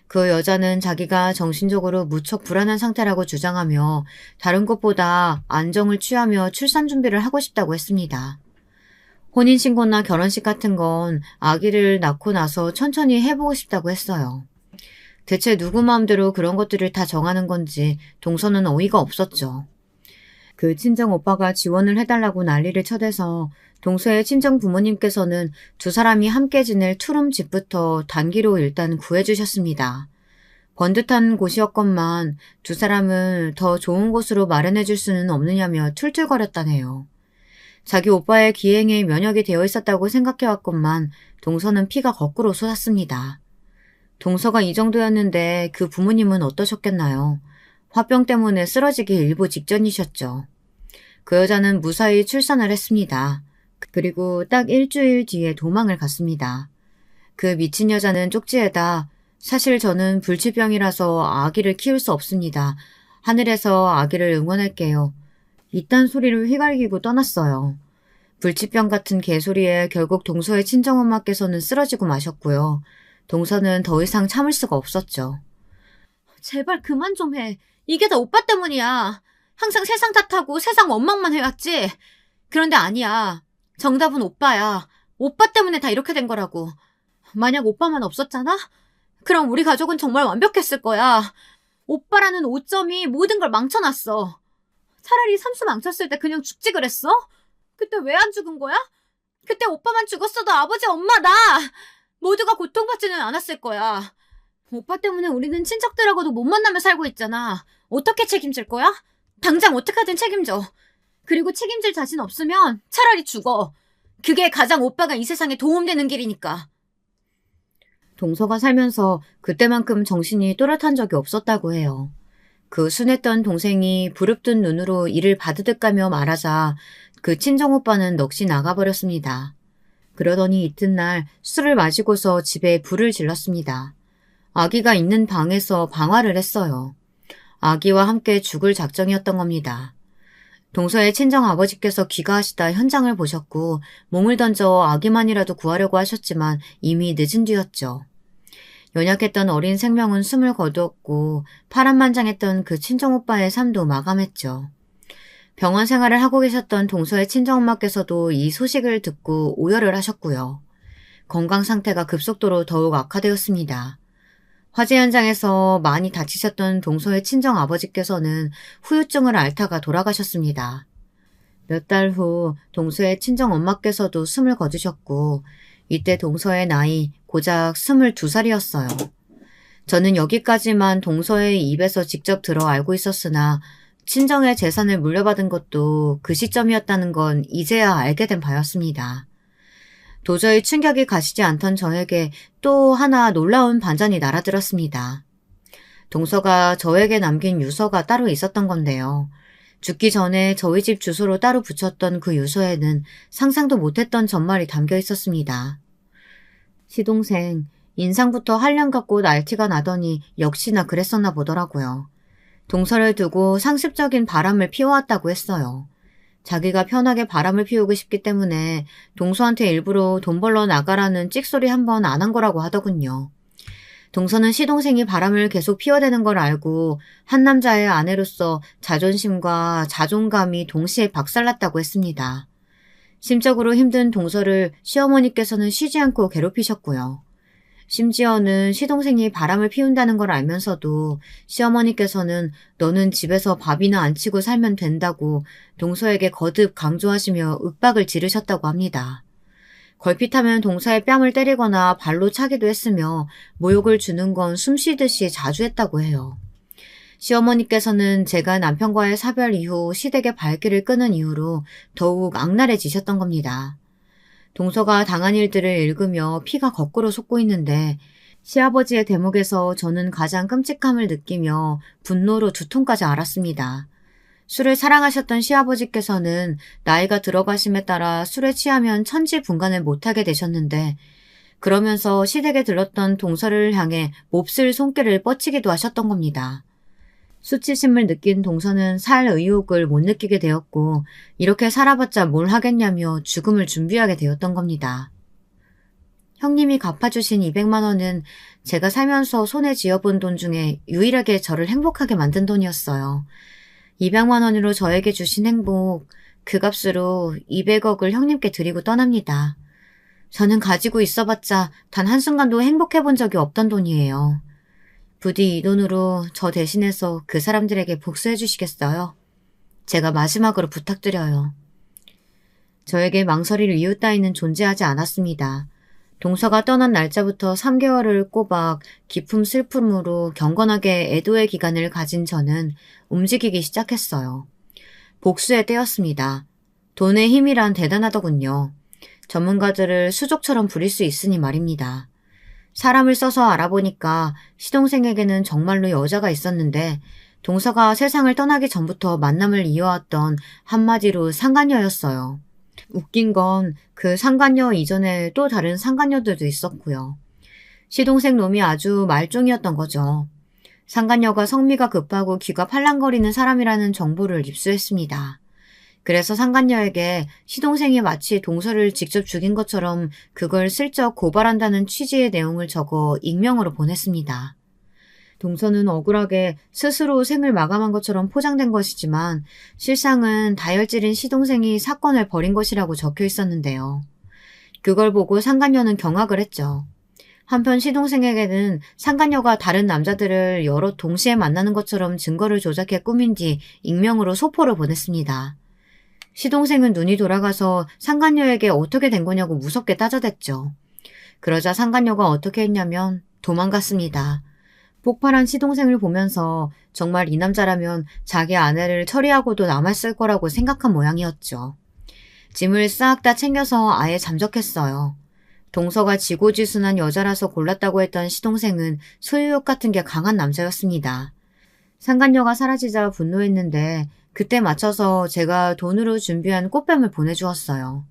Speaker 1: 그 여자는 자기가 정신적으로 무척 불안한 상태라고 주장하며 다른 것보다 안정을 취하며 출산 준비를 하고 싶다고 했습니다. 혼인신고나 결혼식 같은 건 아기를 낳고 나서 천천히 해보고 싶다고 했어요. 대체 누구 마음대로 그런 것들을 다 정하는 건지 동서는 어이가 없었죠. 그 친정 오빠가 지원을 해달라고 난리를 쳐대서 동서의 친정 부모님께서는 두 사람이 함께 지낼 투룸 집부터 단기로 일단 구해주셨습니다. 번듯한 곳이었건만 두 사람을 더 좋은 곳으로 마련해줄 수는 없느냐며 툴툴거렸다네요. 자기 오빠의 기행에 면역이 되어 있었다고 생각해왔건만 동서는 피가 거꾸로 솟았습니다. 동서가 이 정도였는데 그 부모님은 어떠셨겠나요? 화병 때문에 쓰러지기 일보 직전이셨죠. 그 여자는 무사히 출산을 했습니다. 그리고 딱 일주일 뒤에 도망을 갔습니다. 그 미친 여자는 쪽지에다 사실 저는 불치병이라서 아기를 키울 수 없습니다. 하늘에서 아기를 응원할게요. 이딴 소리를 휘갈기고 떠났어요. 불치병 같은 개소리에 결국 동서의 친정엄마께서는 쓰러지고 마셨고요. 동서는 더 이상 참을 수가 없었죠. 제발 그만 좀 해. 이게 다 오빠 때문이야. 항상 세상 탓하고 세상 원망만 해왔지. 그런데 아니야. 정답은 오빠야. 오빠 때문에 다 이렇게 된 거라고. 만약 오빠만 없었잖아? 그럼 우리 가족은 정말 완벽했을 거야. 오빠라는 오점이 모든 걸 망쳐놨어. 차라리 삼수 망쳤을 때 그냥 죽지 그랬어? 그때 왜 안 죽은 거야? 그때 오빠만 죽었어도 아버지, 엄마, 나 모두가 고통받지는 않았을 거야. 오빠 때문에 우리는 친척들하고도 못 만나며 살고 있잖아. 어떻게 책임질 거야? 당장 어떻게든 책임져. 그리고 책임질 자신 없으면 차라리 죽어. 그게 가장 오빠가 이 세상에 도움되는 길이니까. 동서가 살면서 그때만큼 정신이 또렷한 적이 없었다고 해요. 그 순했던 동생이 부릅뜬 눈으로 이를 바드득 가며 말하자 그 친정오빠는 넋이 나가버렸습니다. 그러더니 이튿날 술을 마시고서 집에 불을 질렀습니다. 아기가 있는 방에서 방화를 했어요. 아기와 함께 죽을 작정이었던 겁니다. 동서의 친정아버지께서 귀가하시다 현장을 보셨고 몸을 던져 아기만이라도 구하려고 하셨지만 이미 늦은 뒤였죠. 연약했던 어린 생명은 숨을 거두었고 파란만장했던 그 친정오빠의 삶도 마감했죠. 병원 생활을 하고 계셨던 동서의 친정엄마께서도 이 소식을 듣고 오열을 하셨고요. 건강 상태가 급속도로 더욱 악화되었습니다. 화재 현장에서 많이 다치셨던 동서의 친정아버지께서는 후유증을 앓다가 돌아가셨습니다. 몇 달 후 동서의 친정엄마께서도 숨을 거두셨고 이때 동서의 나이 고작 22살이었어요. 저는 여기까지만 동서의 입에서 직접 들어 알고 있었으나 친정의 재산을 물려받은 것도 그 시점이었다는 건 이제야 알게 된 바였습니다. 도저히 충격이 가시지 않던 저에게 또 하나 놀라운 반전이 날아들었습니다. 동서가 저에게 남긴 유서가 따로 있었던 건데요. 죽기 전에 저희 집 주소로 따로 붙였던 그 유서에는 상상도 못했던 전말이 담겨 있었습니다. 시동생, 인상부터 한량 같고 날티가 나더니 역시나 그랬었나 보더라고요. 동서를 두고 상습적인 바람을 피워왔다고 했어요. 자기가 편하게 바람을 피우고 싶기 때문에 동서한테 일부러 돈 벌러 나가라는 찍소리 한 번 안 한 거라고 하더군요. 동서는 시동생이 바람을 계속 피워대는 걸 알고 한 남자의 아내로서 자존심과 자존감이 동시에 박살났다고 했습니다. 심적으로 힘든 동서를 시어머니께서는 쉬지 않고 괴롭히셨고요. 심지어는 시동생이 바람을 피운다는 걸 알면서도 시어머니께서는 너는 집에서 밥이나 안 치고 살면 된다고 동서에게 거듭 강조하시며 윽박을 지르셨다고 합니다. 걸핏하면 동서의 뺨을 때리거나 발로 차기도 했으며 모욕을 주는 건 숨쉬듯이 자주 했다고 해요. 시어머니께서는 제가 남편과의 사별 이후 시댁의 발길을 끄는 이유로 더욱 악랄해지셨던 겁니다. 동서가 당한 일들을 읽으며 피가 거꾸로 솟고 있는데 시아버지의 대목에서 저는 가장 끔찍함을 느끼며 분노로 두통까지 앓았습니다. 술을 사랑하셨던 시아버지께서는 나이가 들어가심에 따라 술에 취하면 천지분간을 못하게 되셨는데 그러면서 시댁에 들렀던 동서를 향해 몹쓸 손길을 뻗치기도 하셨던 겁니다. 수치심을 느낀 동서는 살 의욕을 못 느끼게 되었고 이렇게 살아봤자 뭘 하겠냐며 죽음을 준비하게 되었던 겁니다. 형님이 갚아주신 200만 원은 제가 살면서 손에 쥐어본 돈 중에 유일하게 저를 행복하게 만든 돈이었어요. 200만 원으로 저에게 주신 행복, 그 값으로 200억을 형님께 드리고 떠납니다. 저는 가지고 있어봤자 단 한순간도 행복해본 적이 없던 돈이에요. 부디 이 돈으로 저 대신해서 그 사람들에게 복수해 주시겠어요? 제가 마지막으로 부탁드려요. 저에게 망설일 이유 따위는 존재하지 않았습니다. 동서가 떠난 날짜부터 3개월을 꼬박 깊은 슬픔으로 경건하게 애도의 기간을 가진 저는 움직이기 시작했어요. 복수의 때였습니다. 돈의 힘이란 대단하더군요. 전문가들을 수족처럼 부릴 수 있으니 말입니다. 사람을 써서 알아보니까 시동생에게는 정말로 여자가 있었는데 동서가 세상을 떠나기 전부터 만남을 이어왔던 한마디로 상간녀였어요. 웃긴 건 그 상간녀 이전에 또 다른 상간녀들도 있었고요. 시동생 놈이 아주 말종이었던 거죠. 상간녀가 성미가 급하고 귀가 팔랑거리는 사람이라는 정보를 입수했습니다. 그래서 상간녀에게 시동생이 마치 동서를 직접 죽인 것처럼 그걸 슬쩍 고발한다는 취지의 내용을 적어 익명으로 보냈습니다. 동서는 억울하게 스스로 생을 마감한 것처럼 포장된 것이지만 실상은 다혈질인 시동생이 사건을 벌인 것이라고 적혀 있었는데요. 그걸 보고 상간녀는 경악을 했죠. 한편 시동생에게는 상간녀가 다른 남자들을 여러 동시에 만나는 것처럼 증거를 조작해 꾸민 뒤 익명으로 소포를 보냈습니다. 시동생은 눈이 돌아가서 상간녀에게 어떻게 된 거냐고 무섭게 따져댔죠. 그러자 상간녀가 어떻게 했냐면 도망갔습니다. 폭발한 시동생을 보면서 정말 이 남자라면 자기 아내를 처리하고도 남았을 거라고 생각한 모양이었죠. 짐을 싹 다 챙겨서 아예 잠적했어요. 동서가 지고지순한 여자라서 골랐다고 했던 시동생은 소유욕 같은 게 강한 남자였습니다. 상간녀가 사라지자 분노했는데 그때 맞춰서 제가 돈으로 준비한 꽃뱀을 보내주었어요.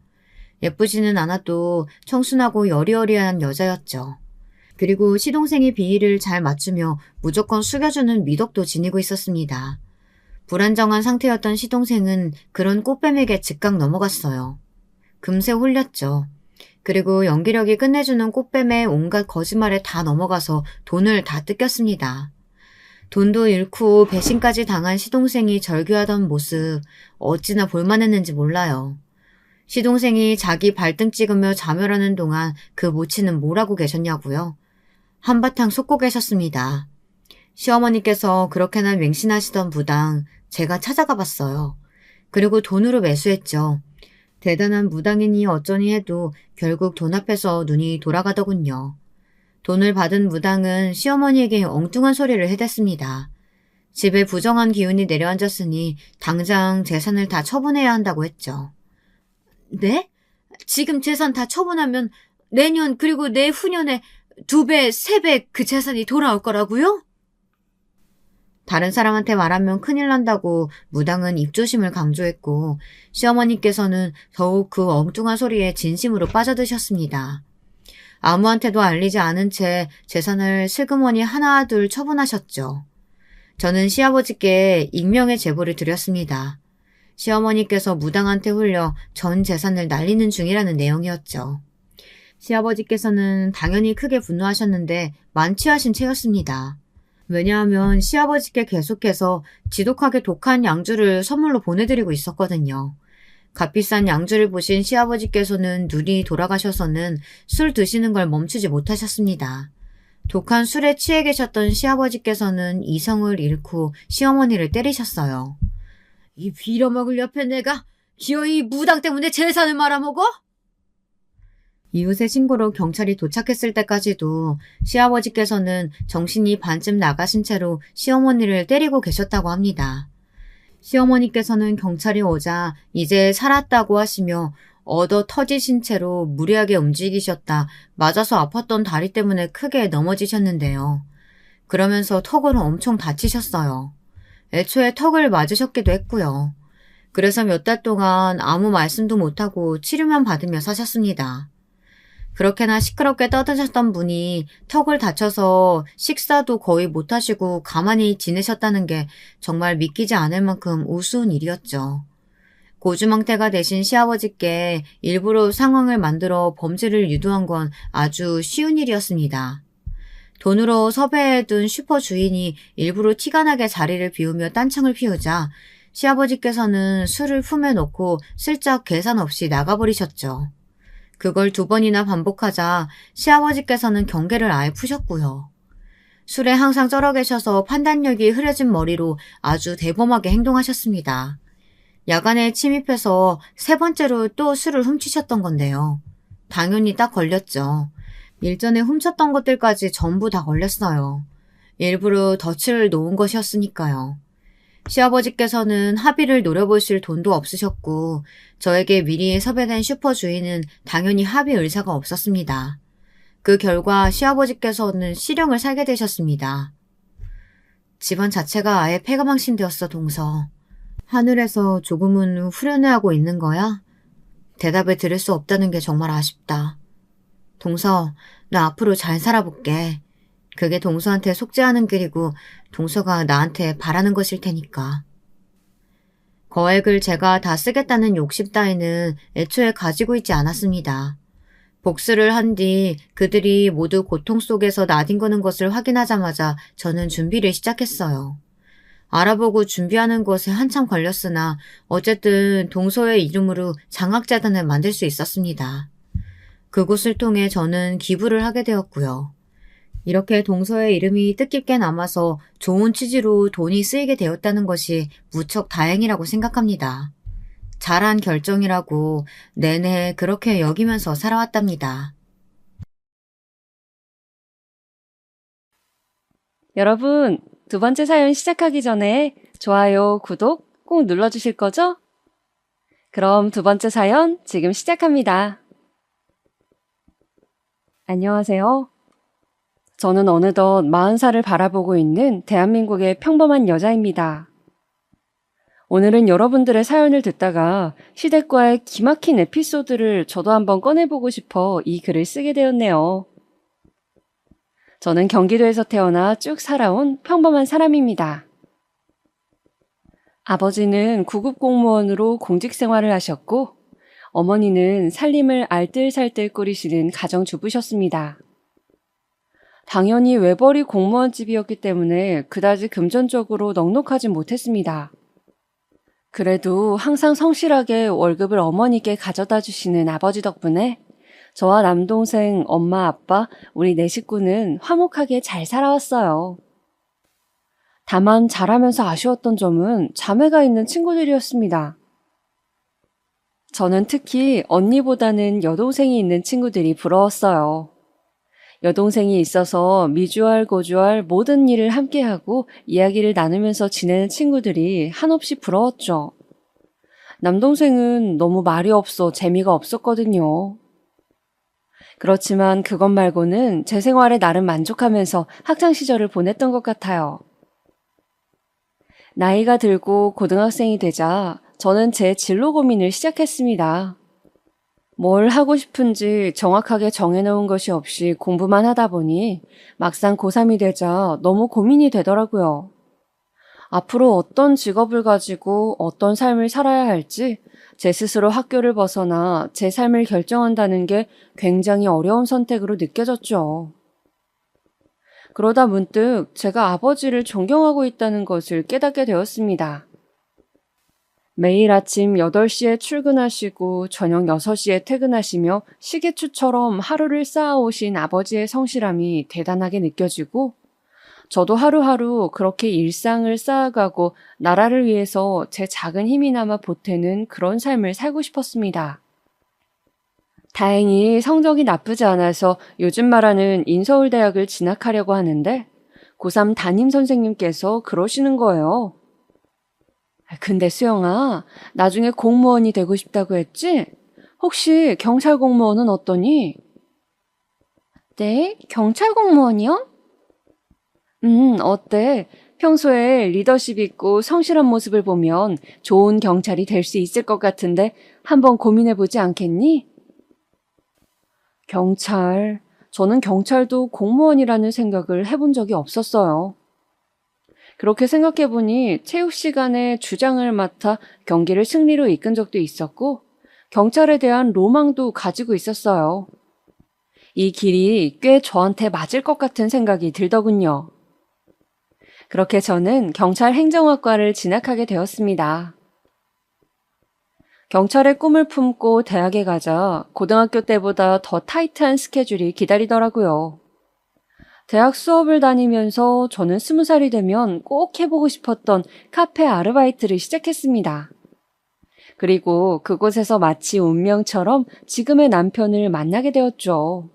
Speaker 1: 예쁘지는 않아도 청순하고 여리여리한 여자였죠. 그리고 시동생이 비위를 잘 맞추며 무조건 숙여주는 미덕도 지니고 있었습니다. 불안정한 상태였던 시동생은 그런 꽃뱀에게 즉각 넘어갔어요. 금세 홀렸죠. 그리고 연기력이 끝내주는 꽃뱀의 온갖 거짓말에 다 넘어가서 돈을 다 뜯겼습니다. 돈도 잃고 배신까지 당한 시동생이 절규하던 모습 어찌나 볼만했는지 몰라요. 시동생이 자기 발등 찍으며 자멸하는 동안 그 모치는 뭘 하고 계셨냐고요? 한바탕 솟고 계셨습니다. 시어머니께서 그렇게나 맹신하시던 무당 제가 찾아가 봤어요. 그리고 돈으로 매수했죠. 대단한 무당이니 어쩌니 해도 결국 돈 앞에서 눈이 돌아가더군요. 돈을 받은 무당은 시어머니에게 엉뚱한 소리를 해댔습니다. 집에 부정한 기운이 내려앉았으니 당장 재산을 다 처분해야 한다고 했죠. 네? 지금 재산 다 처분하면 내년 그리고 내후년에 2배, 3배 그 재산이 돌아올 거라고요? 다른 사람한테 말하면 큰일 난다고 무당은 입조심을 강조했고 시어머니께서는 더욱 그 엉뚱한 소리에 진심으로 빠져드셨습니다. 아무한테도 알리지 않은 채 재산을 슬그머니 하나 둘 처분하셨죠. 저는 시아버지께 익명의 제보를 드렸습니다. 시어머니께서 무당한테 홀려 전 재산을 날리는 중이라는 내용이었죠. 시아버지께서는 당연히 크게 분노하셨는데 만취하신 채였습니다. 왜냐하면 시아버지께 계속해서 지독하게 독한 양주를 선물로 보내드리고 있었거든요. 값비싼 양주를 보신 시아버지께서는 눈이 돌아가셔서는 술 드시는 걸 멈추지 못하셨습니다. 독한 술에 취해 계셨던 시아버지께서는 이성을 잃고 시어머니를 때리셨어요. 이 빌어먹을 옆에 내가 기어이 무당 때문에 재산을 말아먹어? 이웃의 신고로 경찰이 도착했을 때까지도 시아버지께서는 정신이 반쯤 나가신 채로 시어머니를 때리고 계셨다고 합니다. 시어머니께서는 경찰이 오자 이제 살았다고 하시며 얻어 터지신 채로 무리하게 움직이셨다 맞아서 아팠던 다리 때문에 크게 넘어지셨는데요. 그러면서 턱으로 엄청 다치셨어요. 애초에 턱을 맞으셨기도 했고요. 그래서 몇 달 동안 아무 말씀도 못하고 치료만 받으며 사셨습니다. 그렇게나 시끄럽게 떠드셨던 분이 턱을 다쳐서 식사도 거의 못하시고 가만히 지내셨다는 게 정말 믿기지 않을 만큼 우스운 일이었죠. 고주망태가 되신 시아버지께 일부러 상황을 만들어 범죄를 유도한 건 아주 쉬운 일이었습니다. 돈으로 섭외해둔 슈퍼 주인이 일부러 티가 나게 자리를 비우며 딴청을 피우자 시아버지께서는 술을 품에 넣고 슬쩍 계산 없이 나가버리셨죠. 그걸 2번이나 반복하자 시아버지께서는 경계를 아예 푸셨고요. 술에 항상 쩔어 계셔서 판단력이 흐려진 머리로 아주 대범하게 행동하셨습니다. 야간에 침입해서 3번째로 또 술을 훔치셨던 건데요. 당연히 딱 걸렸죠. 일전에 훔쳤던 것들까지 전부 다 걸렸어요. 일부러 덫을 놓은 것이었으니까요. 시아버지께서는 합의를 노려보실 돈도 없으셨고 저에게 미리 섭외된 슈퍼 주인은 당연히 합의 의사가 없었습니다. 그 결과 시아버지께서는 실형을 살게 되셨습니다. 집안 자체가 아예 폐가망신되었어, 동서. 하늘에서 조금은 후련해하고 있는 거야? 대답을 들을 수 없다는 게 정말 아쉽다. 동서, 나 앞으로 잘 살아볼게. 그게 동서한테 속죄하는 길이고 동서가 나한테 바라는 것일 테니까. 거액을 제가 다 쓰겠다는 욕심 따위는 애초에 가지고 있지 않았습니다. 복수를 한 뒤 그들이 모두 고통 속에서 나뒹구는 것을 확인하자마자 저는 준비를 시작했어요. 알아보고 준비하는 것에 한참 걸렸으나 어쨌든 동서의 이름으로 장학재단을 만들 수 있었습니다. 그곳을 통해 저는 기부를 하게 되었고요. 이렇게 동서의 이름이 뜻깊게 남아서 좋은 취지로 돈이 쓰이게 되었다는 것이 무척 다행이라고 생각합니다. 잘한 결정이라고 내내 그렇게 여기면서 살아왔답니다.
Speaker 2: 여러분, 2번째 사연 시작하기 전에 좋아요, 구독 꼭 눌러주실 거죠? 그럼 2번째 사연 지금 시작합니다. 안녕하세요. 저는 어느덧 40살을 바라보고 있는 대한민국의 평범한 여자입니다. 오늘은 여러분들의 사연을 듣다가 시댁과의 기막힌 에피소드를 저도 한번 꺼내보고 싶어 이 글을 쓰게 되었네요. 저는 경기도에서 태어나 쭉 살아온 평범한 사람입니다. 아버지는 구급 공무원으로 공직 생활을 하셨고 어머니는 살림을 알뜰살뜰 꾸리시는 가정주부셨습니다. 당연히 외벌이 공무원집이었기 때문에 그다지 금전적으로 넉넉하진 못했습니다. 그래도 항상 성실하게 월급을 어머니께 가져다 주시는 아버지 덕분에 저와 남동생, 엄마, 아빠, 우리 4식구는 화목하게 잘 살아왔어요. 다만 자라면서 아쉬웠던 점은 자매가 있는 친구들이었습니다. 저는 특히 언니보다는 여동생이 있는 친구들이 부러웠어요. 여동생이 있어서 미주알 고주알 모든 일을 함께하고 이야기를 나누면서 지내는 친구들이 한없이 부러웠죠. 남동생은 너무 말이 없어 재미가 없었거든요. 그렇지만 그것 말고는 제 생활에 나름 만족하면서 학창시절을 보냈던 것 같아요. 나이가 들고 고등학생이 되자 저는 제 진로 고민을 시작했습니다. 뭘 하고 싶은지 정확하게 정해놓은 것이 없이 공부만 하다 보니 막상 고3이 되자 너무 고민이 되더라고요. 앞으로 어떤 직업을 가지고 어떤 삶을 살아야 할지 제 스스로 학교를 벗어나 제 삶을 결정한다는 게 굉장히 어려운 선택으로 느껴졌죠. 그러다 문득 제가 아버지를 존경하고 있다는 것을 깨닫게 되었습니다. 매일 아침 8시에 출근하시고 저녁 6시에 퇴근하시며 시계추처럼 하루를 쌓아오신 아버지의 성실함이 대단하게 느껴지고 저도 하루하루 그렇게 일상을 쌓아가고 나라를 위해서 제 작은 힘이나마 보태는 그런 삶을 살고 싶었습니다. 다행히 성적이 나쁘지 않아서 요즘 말하는 인서울대학을 진학하려고 하는데 고3 담임 선생님께서 그러시는 거예요. 근데 수영아, 나중에 공무원이 되고 싶다고 했지? 혹시 경찰 공무원은 어떠니? 네, 경찰 공무원이요? 어때? 평소에 리더십 있고 성실한 모습을 보면 좋은 경찰이 될 수 있을 것 같은데 한번 고민해보지 않겠니? 경찰. 저는 경찰도 공무원이라는 생각을 해본 적이 없었어요. 그렇게 생각해보니 체육 시간에 주장을 맡아 경기를 승리로 이끈 적도 있었고 경찰에 대한 로망도 가지고 있었어요. 이 길이 꽤 저한테 맞을 것 같은 생각이 들더군요. 그렇게 저는 경찰 행정학과를 진학하게 되었습니다. 경찰의 꿈을 품고 대학에 가자 고등학교 때보다 더 타이트한 스케줄이 기다리더라고요. 대학 수업을 다니면서 저는 20살이 되면 꼭 해보고 싶었던 카페 아르바이트를 시작했습니다. 그리고 그곳에서 마치 운명처럼 지금의 남편을 만나게 되었죠.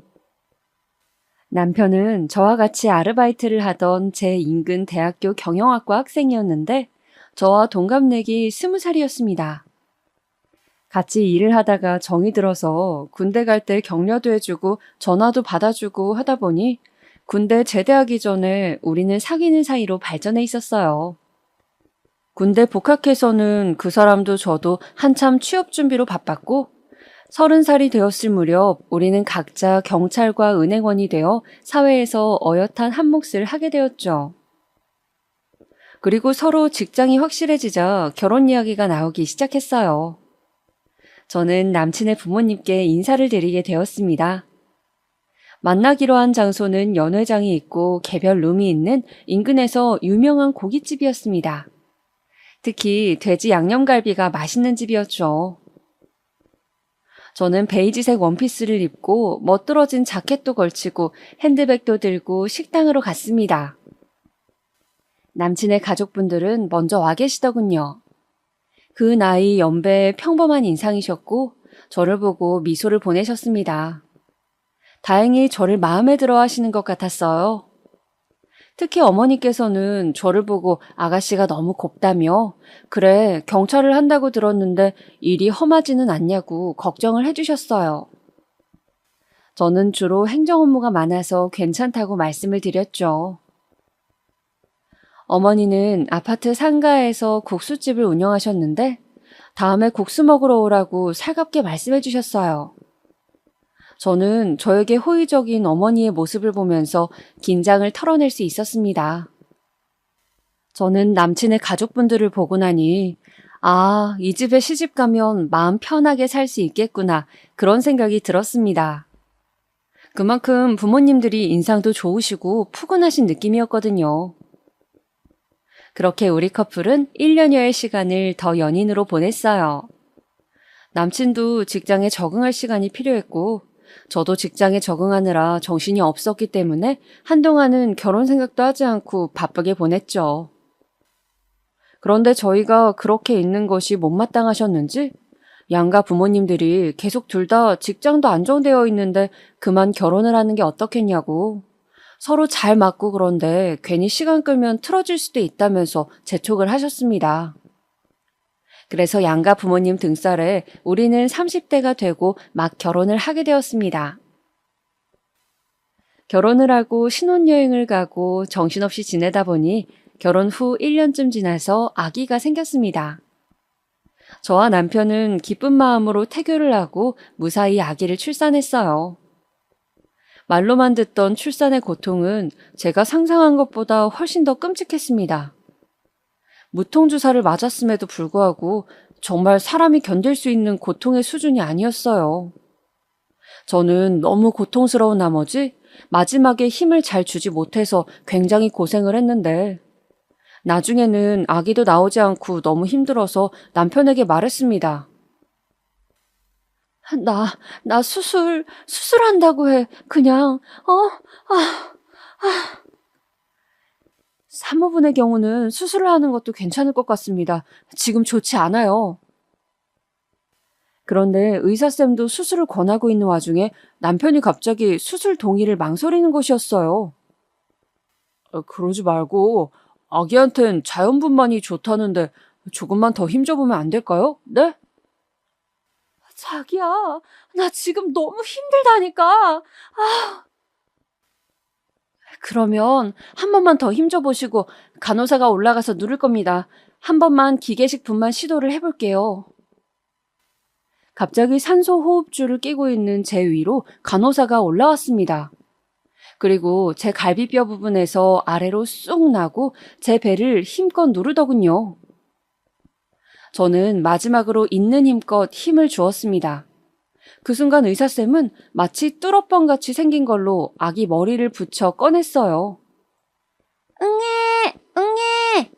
Speaker 2: 남편은 저와 같이 아르바이트를 하던 제 인근 대학교 경영학과 학생이었는데 저와 동갑내기 20살이었습니다. 같이 일을 하다가 정이 들어서 군대 갈 때 격려도 해주고 전화도 받아주고 하다 보니 군대 제대하기 전에 우리는 사귀는 사이로 발전해 있었어요. 군대 복학해서는 그 사람도 저도 한참 취업 준비로 바빴고 30살이 되었을 무렵 우리는 각자 경찰과 은행원이 되어 사회에서 어엿한 한 몫을 하게 되었죠. 그리고 서로 직장이 확실해지자 결혼 이야기가 나오기 시작했어요. 저는 남친의 부모님께 인사를 드리게 되었습니다. 만나기로 한 장소는 연회장이 있고 개별 룸이 있는 인근에서 유명한 고깃집이었습니다. 특히 돼지 양념갈비가 맛있는 집이었죠. 저는 베이지색 원피스를 입고 멋들어진 자켓도 걸치고 핸드백도 들고 식당으로 갔습니다. 남친의 가족분들은 먼저 와 계시더군요. 그 나이 연배의 평범한 인상이셨고 저를 보고 미소를 보내셨습니다. 다행히 저를 마음에 들어 하시는 것 같았어요. 특히 어머니께서는 저를 보고 아가씨가 너무 곱다며 그래 경찰을 한다고 들었는데 일이 험하지는 않냐고 걱정을 해주셨어요. 저는 주로 행정 업무가 많아서 괜찮다고 말씀을 드렸죠. 어머니는 아파트 상가에서 국수집을 운영하셨는데 다음에 국수 먹으러 오라고 살갑게 말씀해 주셨어요. 저는 저에게 호의적인 어머니의 모습을 보면서 긴장을 털어낼 수 있었습니다. 저는 남친의 가족분들을 보고 나니 아, 이 집에 시집 가면 마음 편하게 살 수 있겠구나 그런 생각이 들었습니다. 그만큼 부모님들이 인상도 좋으시고 푸근하신 느낌이었거든요. 그렇게 우리 커플은 1년여의 시간을 더 연인으로 보냈어요. 남친도 직장에 적응할 시간이 필요했고 저도 직장에 적응하느라 정신이 없었기 때문에 한동안은 결혼 생각도 하지 않고 바쁘게 보냈죠. 그런데 저희가 그렇게 있는 것이 못마땅하셨는지 양가 부모님들이 계속 둘 다 직장도 안정되어 있는데 그만 결혼을 하는 게 어떻겠냐고 서로 잘 맞고 그런데 괜히 시간 끌면 틀어질 수도 있다면서 재촉을 하셨습니다. 그래서 양가 부모님 등살에 우리는 30대가 되고 막 결혼을 하게 되었습니다. 결혼을 하고 신혼여행을 가고 정신없이 지내다 보니 결혼 후 1년쯤 지나서 아기가 생겼습니다. 저와 남편은 기쁜 마음으로 태교를 하고 무사히 아기를 출산했어요. 말로만 듣던 출산의 고통은 제가 상상한 것보다 훨씬 더 끔찍했습니다. 무통주사를 맞았음에도 불구하고 정말 사람이 견딜 수 있는 고통의 수준이 아니었어요. 저는 너무 고통스러운 나머지 마지막에 힘을 잘 주지 못해서 굉장히 고생을 했는데 나중에는 아기도 나오지 않고 너무 힘들어서 남편에게 말했습니다. 나 수술한다고 해. 그냥, 산모분의 경우는 수술을 하는 것도 괜찮을 것 같습니다. 지금 좋지 않아요. 그런데 의사쌤도 수술을 권하고 있는 와중에 남편이 갑자기 수술 동의를 망설이는 것이었어요. 그러지 말고 아기한텐 자연분만이 좋다는데 조금만 더 힘줘보면 안 될까요? 네? 자기야, 나 지금 너무 힘들다니까. 그러면 한 번만 더 힘줘보시고 간호사가 올라가서 누를 겁니다. 한 번만 기계식 분만 시도를 해볼게요. 갑자기 산소 호흡줄을 끼고 있는 제 위로 간호사가 올라왔습니다. 그리고 제 갈비뼈 부분에서 아래로 쑥 나고 제 배를 힘껏 누르더군요. 저는 마지막으로 있는 힘껏 힘을 주었습니다. 그 순간 의사쌤은 마치 뚫어뻥같이 생긴 걸로 아기 머리를 붙여 꺼냈어요. 응애! 응애!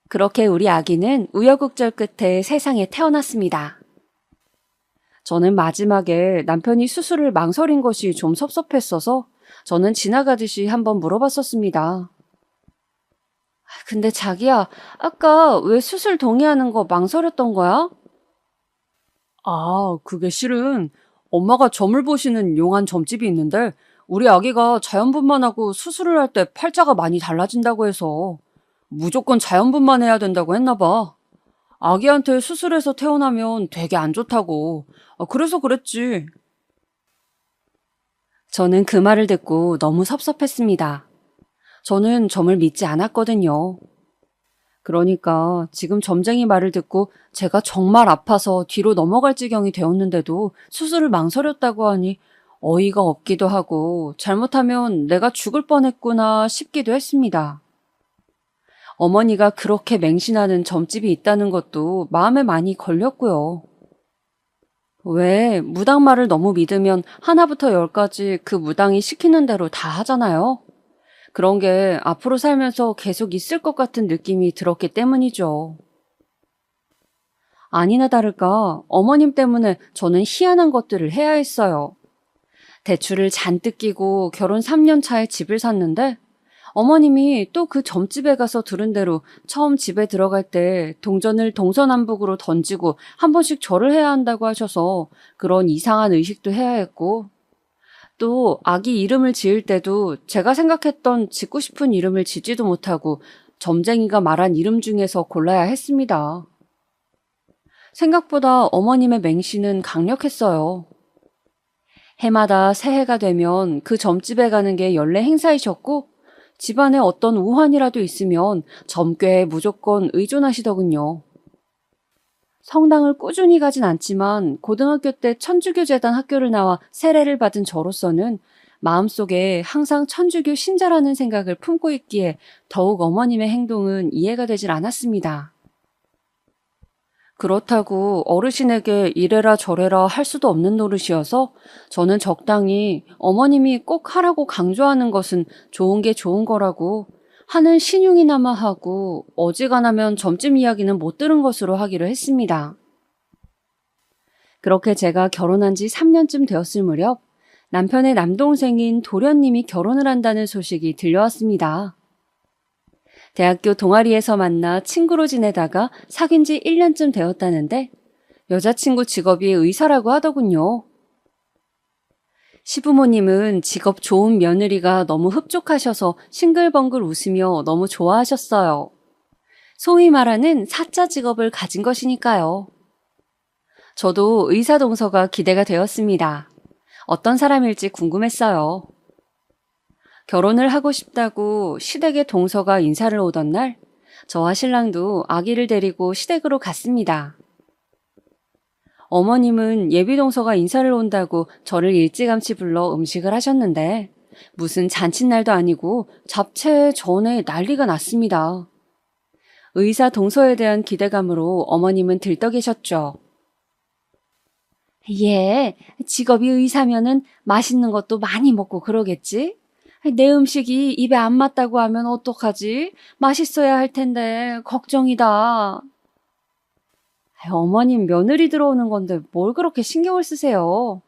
Speaker 2: 그렇게 우리 아기는 우여곡절 끝에 세상에 태어났습니다. 저는 마지막에 남편이 수술을 망설인 것이 좀 섭섭했어서 저는 지나가듯이 한번 물어봤었습니다. 근데 자기야, 아까 왜 수술 동의하는 거 망설였던 거야? 그게 실은 엄마가 점을 보시는 용한 점집이 있는데 우리 아기가 자연분만하고 수술을 할 때 팔자가 많이 달라진다고 해서 무조건 자연분만해야 된다고 했나 봐. 아기한테 수술해서 태어나면 되게 안 좋다고. 그래서 그랬지. 저는 그 말을 듣고 너무 섭섭했습니다. 저는 점을 믿지 않았거든요. 그러니까 지금 점쟁이 말을 듣고 제가 정말 아파서 뒤로 넘어갈 지경이 되었는데도 수술을 망설였다고 하니 어이가 없기도 하고 잘못하면 내가 죽을 뻔했구나 싶기도 했습니다. 어머니가 그렇게 맹신하는 점집이 있다는 것도 마음에 많이 걸렸고요. 왜 무당말을 너무 믿으면 하나부터 열까지 그 무당이 시키는 대로 다 하잖아요. 그런 게 앞으로 살면서 계속 있을 것 같은 느낌이 들었기 때문이죠. 아니나 다를까 어머님 때문에 저는 희한한 것들을 해야 했어요. 대출을 잔뜩 끼고 결혼 3년 차에 집을 샀는데 어머님이 또 그 점집에 가서 들은 대로 처음 집에 들어갈 때 동전을 동서남북으로 던지고 한 번씩 절을 해야 한다고 하셔서 그런 이상한 의식도 해야 했고 또 아기 이름을 지을 때도 제가 생각했던 짓고 싶은 이름을 짓지도 못하고 점쟁이가 말한 이름 중에서 골라야 했습니다. 생각보다 어머님의 맹신은 강력했어요. 해마다 새해가 되면 그 점집에 가는 게 연례 행사이셨고 집안에 어떤 우환이라도 있으면 점괘에 무조건 의존하시더군요. 성당을 꾸준히 가진 않지만 고등학교 때 천주교재단 학교를 나와 세례를 받은 저로서는 마음속에 항상 천주교 신자라는 생각을 품고 있기에 더욱 어머님의 행동은 이해가 되질 않았습니다. 그렇다고 어르신에게 이래라 저래라 할 수도 없는 노릇이어서 저는 적당히 어머님이 꼭 하라고 강조하는 것은 좋은 게 좋은 거라고 하는 신용이나마 하고 어지간하면 점집 이야기는 못 들은 것으로 하기로 했습니다. 그렇게 제가 결혼한 지 3년쯤 되었을 무렵 남편의 남동생인 도련님이 결혼을 한다는 소식이 들려왔습니다. 대학교 동아리에서 만나 친구로 지내다가 사귄 지 1년쯤 되었다는데 여자친구 직업이 의사라고 하더군요. 시부모님은 직업 좋은 며느리가 너무 흡족하셔서 싱글벙글 웃으며 너무 좋아하셨어요. 소위 말하는 사자 직업을 가진 것이니까요. 저도 의사 동서가 기대가 되었습니다. 어떤 사람일지 궁금했어요. 결혼을 하고 싶다고 시댁의 동서가 인사를 오던 날, 저와 신랑도 아기를 데리고 시댁으로 갔습니다. 어머님은 예비 동서가 인사를 온다고 저를 일찌감치 불러 음식을 하셨는데 무슨 잔칫날도 아니고 잡채 전에 난리가 났습니다. 의사 동서에 대한 기대감으로 어머님은 들떠 계셨죠. 예, 직업이 의사면은 맛있는 것도 많이 먹고 그러겠지? 내 음식이 입에 안 맞다고 하면 어떡하지? 맛있어야 할 텐데 걱정이다. 어머님 며느리 들어오는 건데 뭘 그렇게 신경을 쓰세요?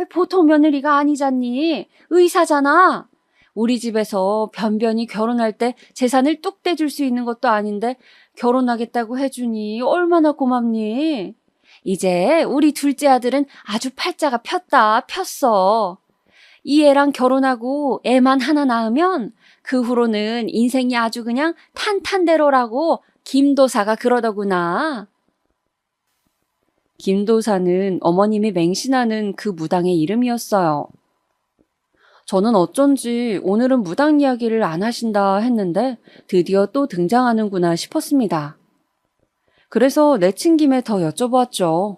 Speaker 2: 보통 며느리가 아니잖니. 의사잖아. 우리 집에서 변변히 결혼할 때 재산을 뚝 떼줄 수 있는 것도 아닌데 결혼하겠다고 해주니 얼마나 고맙니? 이제 우리 둘째 아들은 아주 팔자가 폈어. 이 애랑 결혼하고 애만 하나 낳으면 그 후로는 인생이 아주 그냥 탄탄대로라고 김도사가 그러더구나. 김도사는 어머님이 맹신하는 그 무당의 이름이었어요. 저는 어쩐지 오늘은 무당 이야기를 안 하신다 했는데 드디어 또 등장하는구나 싶었습니다. 그래서 내친 김에 더 여쭤보았죠.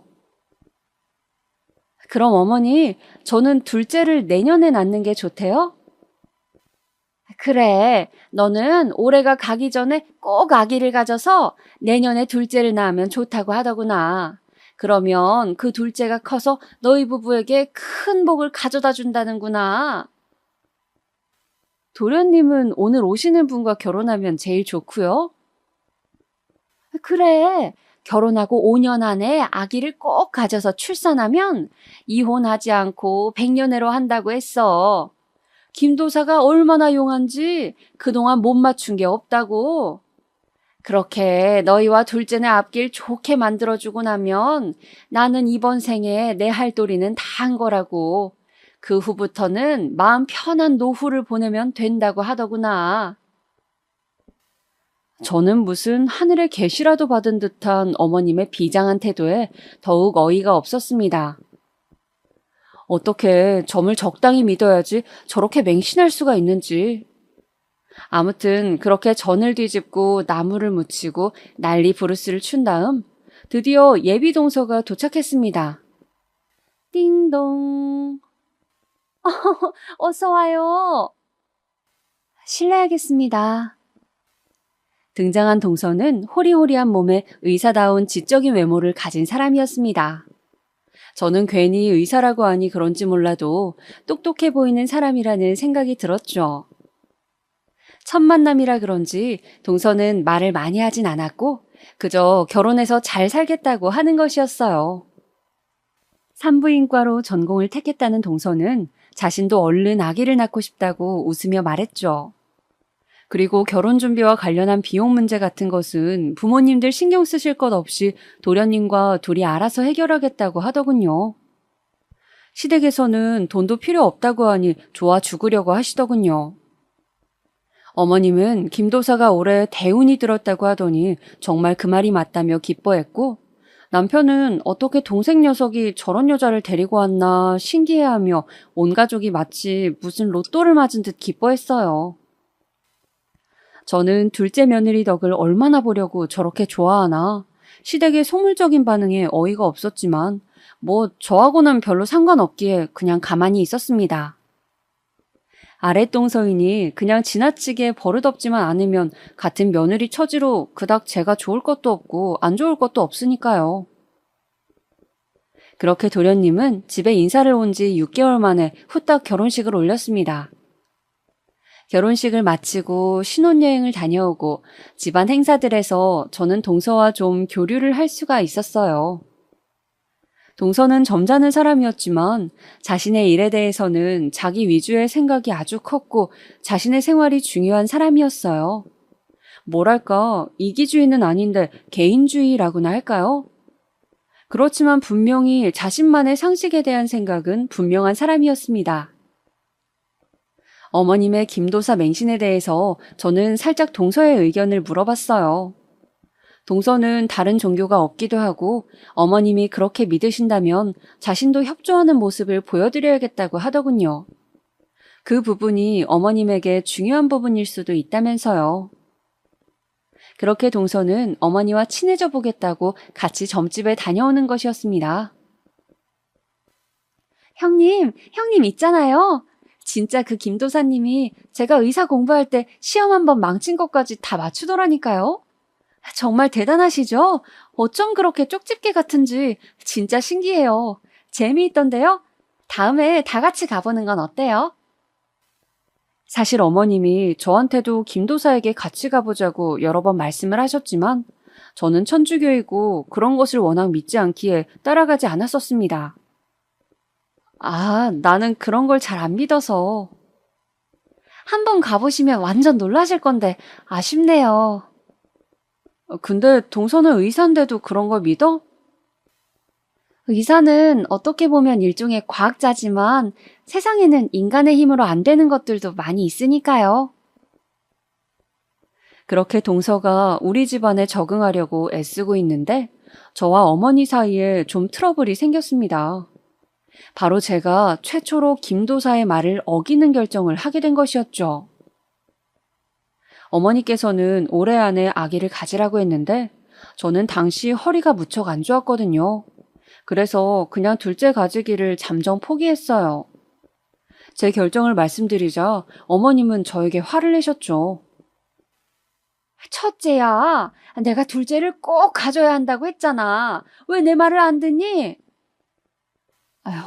Speaker 2: 그럼 어머니, 저는 둘째를 내년에 낳는 게 좋대요? 그래, 너는 올해가 가기 전에 꼭 아기를 가져서 내년에 둘째를 낳으면 좋다고 하더구나. 그러면 그 둘째가 커서 너희 부부에게 큰 복을 가져다 준다는구나. 도련님은 오늘 오시는 분과 결혼하면 제일 좋고요. 그래, 결혼하고 5년 안에 아기를 꼭 가져서 출산하면 이혼하지 않고 백년해로 한다고 했어. 김도사가 얼마나 용한지 그동안 못 맞춘 게 없다고. 그렇게 너희와 둘째네 앞길 좋게 만들어주고 나면 나는 이번 생에 내 할 도리는 다 한 거라고. 그 후부터는 마음 편한 노후를 보내면 된다고 하더구나. 저는 무슨 하늘의 계시라도 받은 듯한 어머님의 비장한 태도에 더욱 어이가 없었습니다. 어떻게 점을 적당히 믿어야지 저렇게 맹신할 수가 있는지. 아무튼 그렇게 전을 뒤집고 나무를 묻히고 난리 부르스를 춘 다음 드디어 예비 동서가 도착했습니다. 띵동. 어서 와요. 실례하겠습니다. 등장한 동서는 호리호리한 몸에 의사다운 지적인 외모를 가진 사람이었습니다. 저는 괜히 의사라고 하니 그런지 몰라도 똑똑해 보이는 사람이라는 생각이 들었죠. 첫 만남이라 그런지 동서는 말을 많이 하진 않았고 그저 결혼해서 잘 살겠다고 하는 것이었어요. 산부인과로 전공을 택했다는 동서는 자신도 얼른 아기를 낳고 싶다고 웃으며 말했죠. 그리고 결혼 준비와 관련한 비용 문제 같은 것은 부모님들 신경 쓰실 것 없이 도련님과 둘이 알아서 해결하겠다고 하더군요. 시댁에서는 돈도 필요 없다고 하니 좋아 죽으려고 하시더군요. 어머님은 김도사가 올해 대운이 들었다고 하더니 정말 그 말이 맞다며 기뻐했고 남편은 어떻게 동생 녀석이 저런 여자를 데리고 왔나 신기해하며 온 가족이 마치 무슨 로또를 맞은 듯 기뻐했어요. 저는 둘째 며느리 덕을 얼마나 보려고 저렇게 좋아하나 시댁의 속물적인 반응에 어이가 없었지만 뭐 저하고는 별로 상관없기에 그냥 가만히 있었습니다. 아랫동서이니 그냥 지나치게 버릇없지만 않으면 같은 며느리 처지로 그닥 제가 좋을 것도 없고 안 좋을 것도 없으니까요. 그렇게 도련님은 집에 인사를 온 지 6개월 만에 후딱 결혼식을 올렸습니다. 결혼식을 마치고 신혼여행을 다녀오고 집안 행사들에서 저는 동서와 좀 교류를 할 수가 있었어요. 동서는 점잖은 사람이었지만 자신의 일에 대해서는 자기 위주의 생각이 아주 컸고 자신의 생활이 중요한 사람이었어요. 뭐랄까, 이기주의는 아닌데 개인주의라고나 할까요? 그렇지만 분명히 자신만의 상식에 대한 생각은 분명한 사람이었습니다. 어머님의 김도사 맹신에 대해서 저는 살짝 동서의 의견을 물어봤어요. 동서는 다른 종교가 없기도 하고 어머님이 그렇게 믿으신다면 자신도 협조하는 모습을 보여드려야겠다고 하더군요. 그 부분이 어머님에게 중요한 부분일 수도 있다면서요. 그렇게 동서는 어머니와 친해져 보겠다고 같이 점집에 다녀오는 것이었습니다. 형님 있잖아요. 진짜 그 김도사님이 제가 의사 공부할 때 시험 한 번 망친 것까지 다 맞추더라니까요. 정말 대단하시죠? 어쩜 그렇게 쪽집게 같은지 진짜 신기해요. 재미있던데요? 다음에 다 같이 가보는 건 어때요? 사실 어머님이 저한테도 김도사에게 같이 가보자고 여러 번 말씀을 하셨지만 저는 천주교이고 그런 것을 워낙 믿지 않기에 따라가지 않았었습니다. 아, 나는 그런 걸 잘 안 믿어서. 한번 가보시면 완전 놀라실 건데 아쉽네요. 근데 동서는 의사인데도 그런 걸 믿어? 의사는 어떻게 보면 일종의 과학자지만 세상에는 인간의 힘으로 안 되는 것들도 많이 있으니까요. 그렇게 동서가 우리 집안에 적응하려고 애쓰고 있는데 저와 어머니 사이에 좀 트러블이 생겼습니다. 바로 제가 최초로 김도사의 말을 어기는 결정을 하게 된 것이었죠. 어머니께서는 올해 안에 아기를 가지라고 했는데 저는 당시 허리가 무척 안 좋았거든요. 그래서 그냥 둘째 가지기를 잠정 포기했어요. 제 결정을 말씀드리자 어머님은 저에게 화를 내셨죠. 첫째야, 내가 둘째를 꼭 가져야 한다고 했잖아. 왜 내 말을 안 듣니?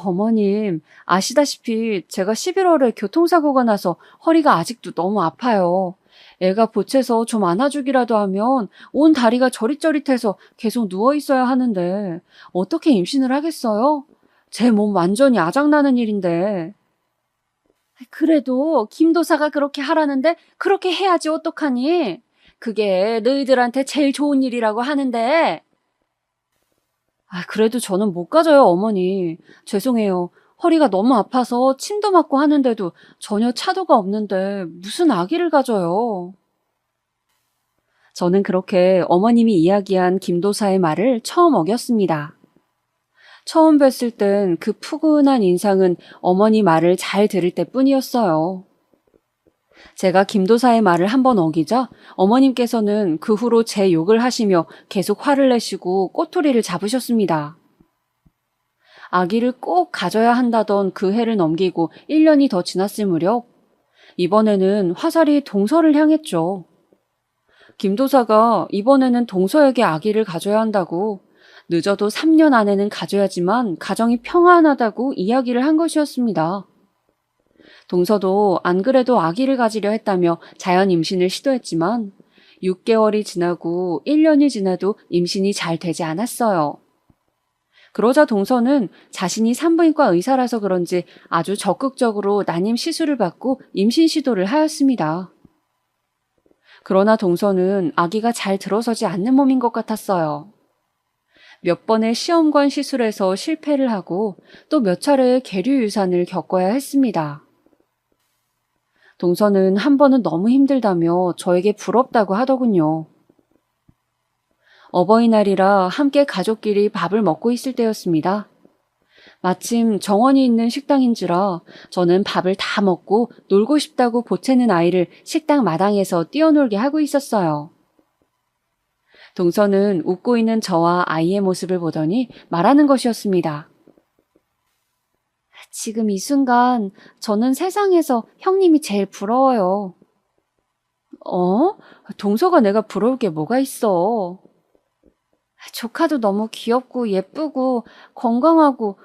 Speaker 2: 어머님, 아시다시피 제가 11월에 교통사고가 나서 허리가 아직도 너무 아파요. 애가 보채서 좀 안아주기라도 하면 온 다리가 저릿저릿해서 계속 누워있어야 하는데 어떻게 임신을 하겠어요? 제 몸 완전히 아작나는 일인데. 그래도 김도사가 그렇게 하라는데 그렇게 해야지 어떡하니? 그게 너희들한테 제일 좋은 일이라고 하는데. 그래도 저는 못 가져요, 어머니. 죄송해요. 허리가 너무 아파서 침도 맞고 하는데도 전혀 차도가 없는데 무슨 아기를 가져요. 저는 그렇게 어머님이 이야기한 김도사의 말을 처음 어겼습니다. 처음 뵀을 땐 그 푸근한 인상은 어머니 말을 잘 들을 때뿐이었어요. 제가 김도사의 말을 한번 어기자 어머님께서는 그 후로 제 욕을 하시며 계속 화를 내시고 꼬투리를 잡으셨습니다. 아기를 꼭 가져야 한다던 그 해를 넘기고 1년이 더 지났을 무렵 이번에는 화살이 동서를 향했죠. 김도사가 이번에는 동서에게 아기를 가져야 한다고 늦어도 3년 안에는 가져야지만 가정이 평안하다고 이야기를 한 것이었습니다. 동서도 안 그래도 아기를 가지려 했다며 자연 임신을 시도했지만 6개월이 지나고 1년이 지나도 임신이 잘 되지 않았어요. 그러자 동서는 자신이 산부인과 의사라서 그런지 아주 적극적으로 난임 시술을 받고 임신 시도를 하였습니다. 그러나 동서는 아기가 잘 들어서지 않는 몸인 것 같았어요. 몇 번의 시험관 시술에서 실패를 하고 또 몇 차례의 계류 유산을 겪어야 했습니다. 동서는 한 번은 너무 힘들다며 저에게 부럽다고 하더군요. 어버이날이라 함께 가족끼리 밥을 먹고 있을 때였습니다. 마침 정원이 있는 식당인지라 저는 밥을 다 먹고 놀고 싶다고 보채는 아이를 식당 마당에서 뛰어놀게 하고 있었어요. 동서는 웃고 있는 저와 아이의 모습을 보더니 말하는 것이었습니다. 지금 이 순간 저는 세상에서 형님이 제일 부러워요. 동서가 내가 부러울 게 뭐가 있어? 조카도 너무 귀엽고 예쁘고 건강하고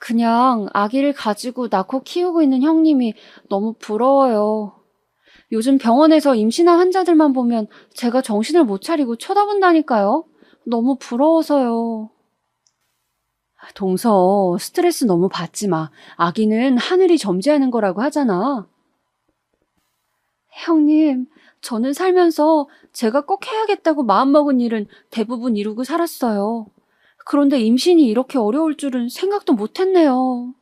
Speaker 2: 그냥 아기를 가지고 낳고 키우고 있는 형님이 너무 부러워요. 요즘 병원에서 임신한 환자들만 보면 제가 정신을 못 차리고 쳐다본다니까요. 너무 부러워서요. 동서, 스트레스 너무 받지 마. 아기는 하늘이 점지하는 거라고 하잖아. 형님, 저는 살면서 제가 꼭 해야겠다고 마음먹은 일은 대부분 이루고 살았어요. 그런데 임신이 이렇게 어려울 줄은 생각도 못했네요.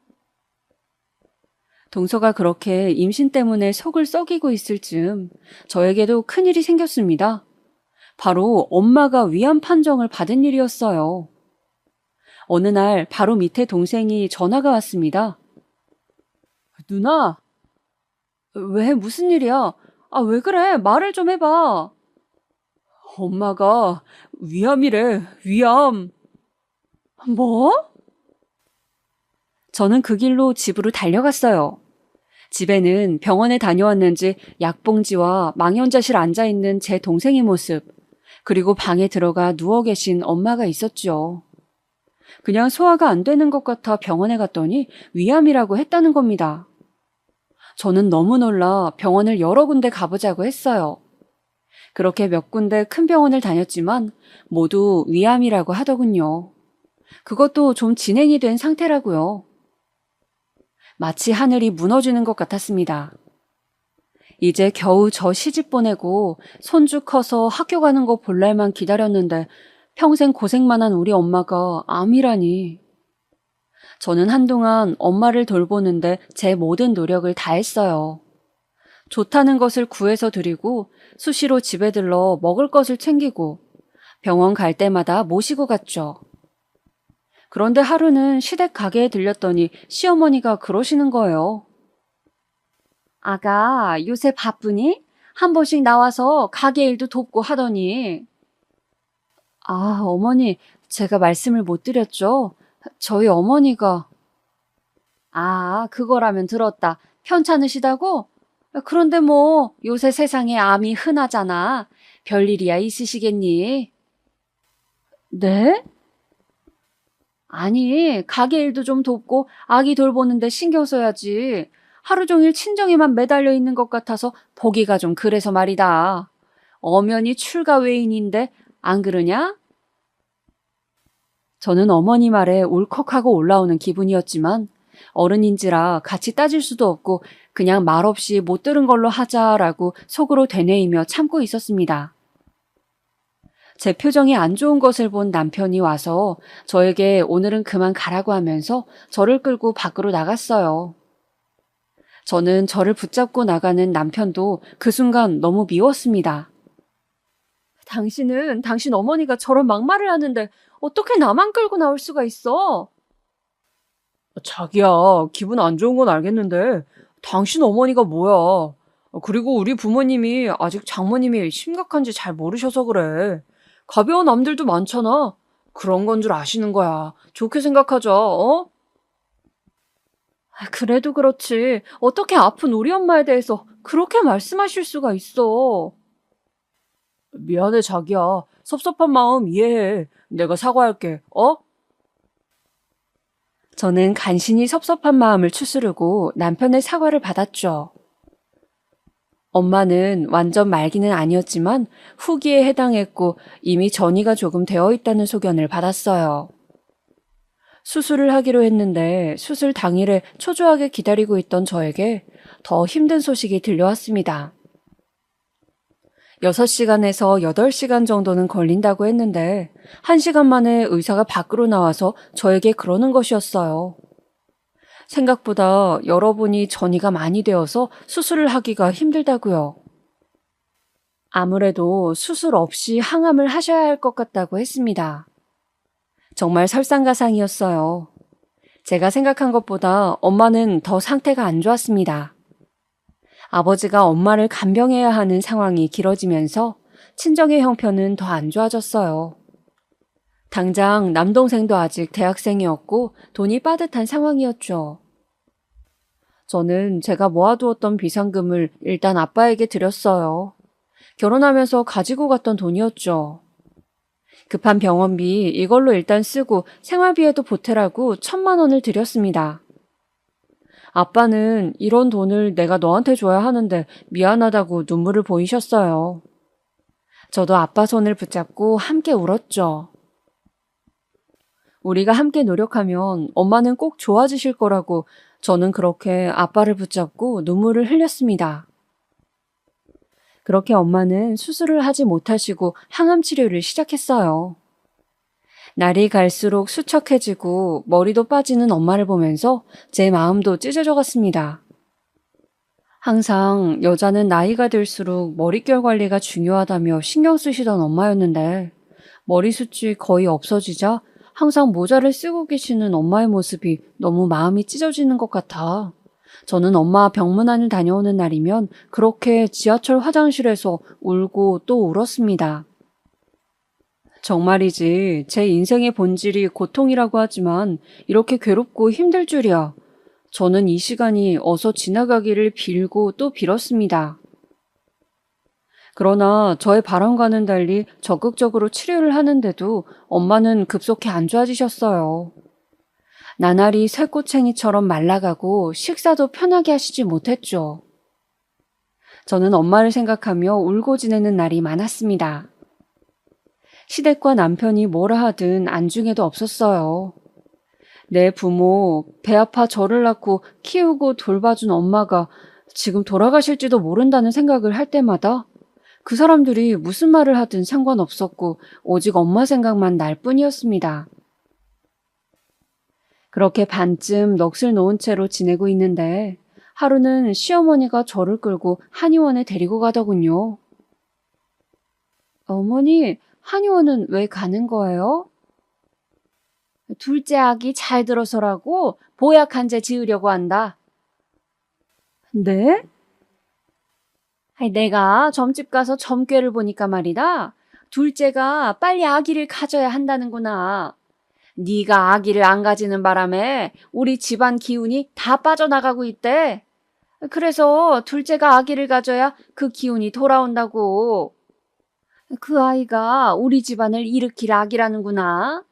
Speaker 2: 동서가 그렇게 임신 때문에 속을 썩이고 있을 즈음 저에게도 큰일이 생겼습니다. 바로 엄마가 위암 판정을 받은 일이었어요. 어느 날 바로 밑에 동생이 전화가 왔습니다. 누나, 왜 무슨 일이야? 왜 그래? 말을 좀 해봐. 엄마가 위암이래, 위암. 뭐? 저는 그 길로 집으로 달려갔어요. 집에는 병원에 다녀왔는지 약봉지와 망연자실 앉아있는 제 동생의 모습, 그리고 방에 들어가 누워 계신 엄마가 있었죠. 그냥 소화가 안 되는 것 같아 병원에 갔더니 위암이라고 했다는 겁니다. 저는 너무 놀라 병원을 여러 군데 가보자고 했어요. 그렇게 몇 군데 큰 병원을 다녔지만 모두 위암이라고 하더군요. 그것도 좀 진행이 된 상태라고요. 마치 하늘이 무너지는 것 같았습니다. 이제 겨우 저 시집 보내고 손주 커서 학교 가는 거 볼 날만 기다렸는데 평생 고생만 한 우리 엄마가 암이라니. 저는 한동안 엄마를 돌보는데 제 모든 노력을 다했어요. 좋다는 것을 구해서 드리고 수시로 집에 들러 먹을 것을 챙기고 병원 갈 때마다 모시고 갔죠. 그런데 하루는 시댁 가게에 들렸더니 시어머니가 그러시는 거예요. 아가, 요새 바쁘니? 한 번씩 나와서 가게 일도 돕고 하더니. 아, 어머니, 제가 말씀을 못 드렸죠? 저희 어머니가. 아, 그거라면 들었다. 편찮으시다고? 그런데 뭐 요새 세상에 암이 흔하잖아. 별일이야 있으시겠니? 네? 아니, 가게 일도 좀 돕고 아기 돌보는데 신경 써야지. 하루 종일 친정에만 매달려 있는 것 같아서 보기가 좀 그래서 말이다. 엄연히 출가 외인인데 안 그러냐? 저는 어머니 말에 울컥하고 올라오는 기분이었지만 어른인지라 같이 따질 수도 없고 그냥 말없이 못 들은 걸로 하자라고 속으로 되뇌이며 참고 있었습니다. 제 표정이 안 좋은 것을 본 남편이 와서 저에게 오늘은 그만 가라고 하면서 저를 끌고 밖으로 나갔어요. 저는 저를 붙잡고 나가는 남편도 그 순간 너무 미웠습니다. 당신은 당신 어머니가 저런 막말을 하는데 어떻게 나만 끌고 나올 수가 있어? 자기야, 기분 안 좋은 건 알겠는데 당신 어머니가 뭐야? 그리고 우리 부모님이 아직 장모님이 심각한지 잘 모르셔서 그래. 가벼운 암들도 많잖아. 그런 건 줄 아시는 거야. 좋게 생각하자, 어? 그래도 그렇지. 어떻게 아픈 우리 엄마에 대해서 그렇게 말씀하실 수가 있어? 미안해, 자기야. 섭섭한 마음 이해해. 내가 사과할게, 어? 저는 간신히 섭섭한 마음을 추스르고 남편의 사과를 받았죠. 엄마는 완전 말기는 아니었지만 후기에 해당했고 이미 전이가 조금 되어 있다는 소견을 받았어요. 수술을 하기로 했는데 수술 당일에 초조하게 기다리고 있던 저에게 더 힘든 소식이 들려왔습니다. 6시간에서 8시간 정도는 걸린다고 했는데 1시간 만에 의사가 밖으로 나와서 저에게 그러는 것이었어요. 생각보다 여러분이 전이가 많이 되어서 수술을 하기가 힘들다고요. 아무래도 수술 없이 항암을 하셔야 할 것 같다고 했습니다. 정말 설상가상이었어요. 제가 생각한 것보다 엄마는 더 상태가 안 좋았습니다. 아버지가 엄마를 간병해야 하는 상황이 길어지면서 친정의 형편은 더 안 좋아졌어요. 당장 남동생도 아직 대학생이었고 돈이 빠듯한 상황이었죠. 저는 제가 모아두었던 비상금을 일단 아빠에게 드렸어요. 결혼하면서 가지고 갔던 돈이었죠. 급한 병원비 이걸로 일단 쓰고 생활비에도 보태라고 1,000만 원을 드렸습니다. 아빠는 이런 돈을 내가 너한테 줘야 하는데 미안하다고 눈물을 보이셨어요. 저도 아빠 손을 붙잡고 함께 울었죠. 우리가 함께 노력하면 엄마는 꼭 좋아지실 거라고 저는 그렇게 아빠를 붙잡고 눈물을 흘렸습니다. 그렇게 엄마는 수술을 하지 못하시고 항암 치료를 시작했어요. 날이 갈수록 수척해지고 머리도 빠지는 엄마를 보면서 제 마음도 찢어져 갔습니다. 항상 여자는 나이가 들수록 머릿결 관리가 중요하다며 신경 쓰시던 엄마였는데 머리숱이 거의 없어지자 항상 모자를 쓰고 계시는 엄마의 모습이 너무 마음이 찢어지는 것 같아. 저는 엄마 병문안을 다녀오는 날이면 그렇게 지하철 화장실에서 울고 또 울었습니다. 정말이지 제 인생의 본질이 고통이라고 하지만 이렇게 괴롭고 힘들 줄이야. 저는 이 시간이 어서 지나가기를 빌고 또 빌었습니다. 그러나 저의 바람과는 달리 적극적으로 치료를 하는데도 엄마는 급속히 안 좋아지셨어요. 나날이 쇠꼬챙이처럼 말라가고 식사도 편하게 하시지 못했죠. 저는 엄마를 생각하며 울고 지내는 날이 많았습니다. 시댁과 남편이 뭐라 하든 안중에도 없었어요. 내 부모, 배 아파 저를 낳고 키우고 돌봐준 엄마가 지금 돌아가실지도 모른다는 생각을 할 때마다 그 사람들이 무슨 말을 하든 상관없었고 오직 엄마 생각만 날 뿐이었습니다. 그렇게 반쯤 넋을 놓은 채로 지내고 있는데 하루는 시어머니가 저를 끌고 한의원에 데리고 가더군요. 어머니, 한의원은 왜 가는 거예요? 둘째 아기 잘 들어서라고 보약 한 제 지으려고 한다. 네? 내가 점집 가서 점괘를 보니까 말이다. 둘째가 빨리 아기를 가져야 한다는구나. 네가 아기를 안 가지는 바람에 우리 집안 기운이 다 빠져나가고 있대. 그래서 둘째가 아기를 가져야 그 기운이 돌아온다고. 그 아이가 우리 집안을 일으킬 아기라는구나.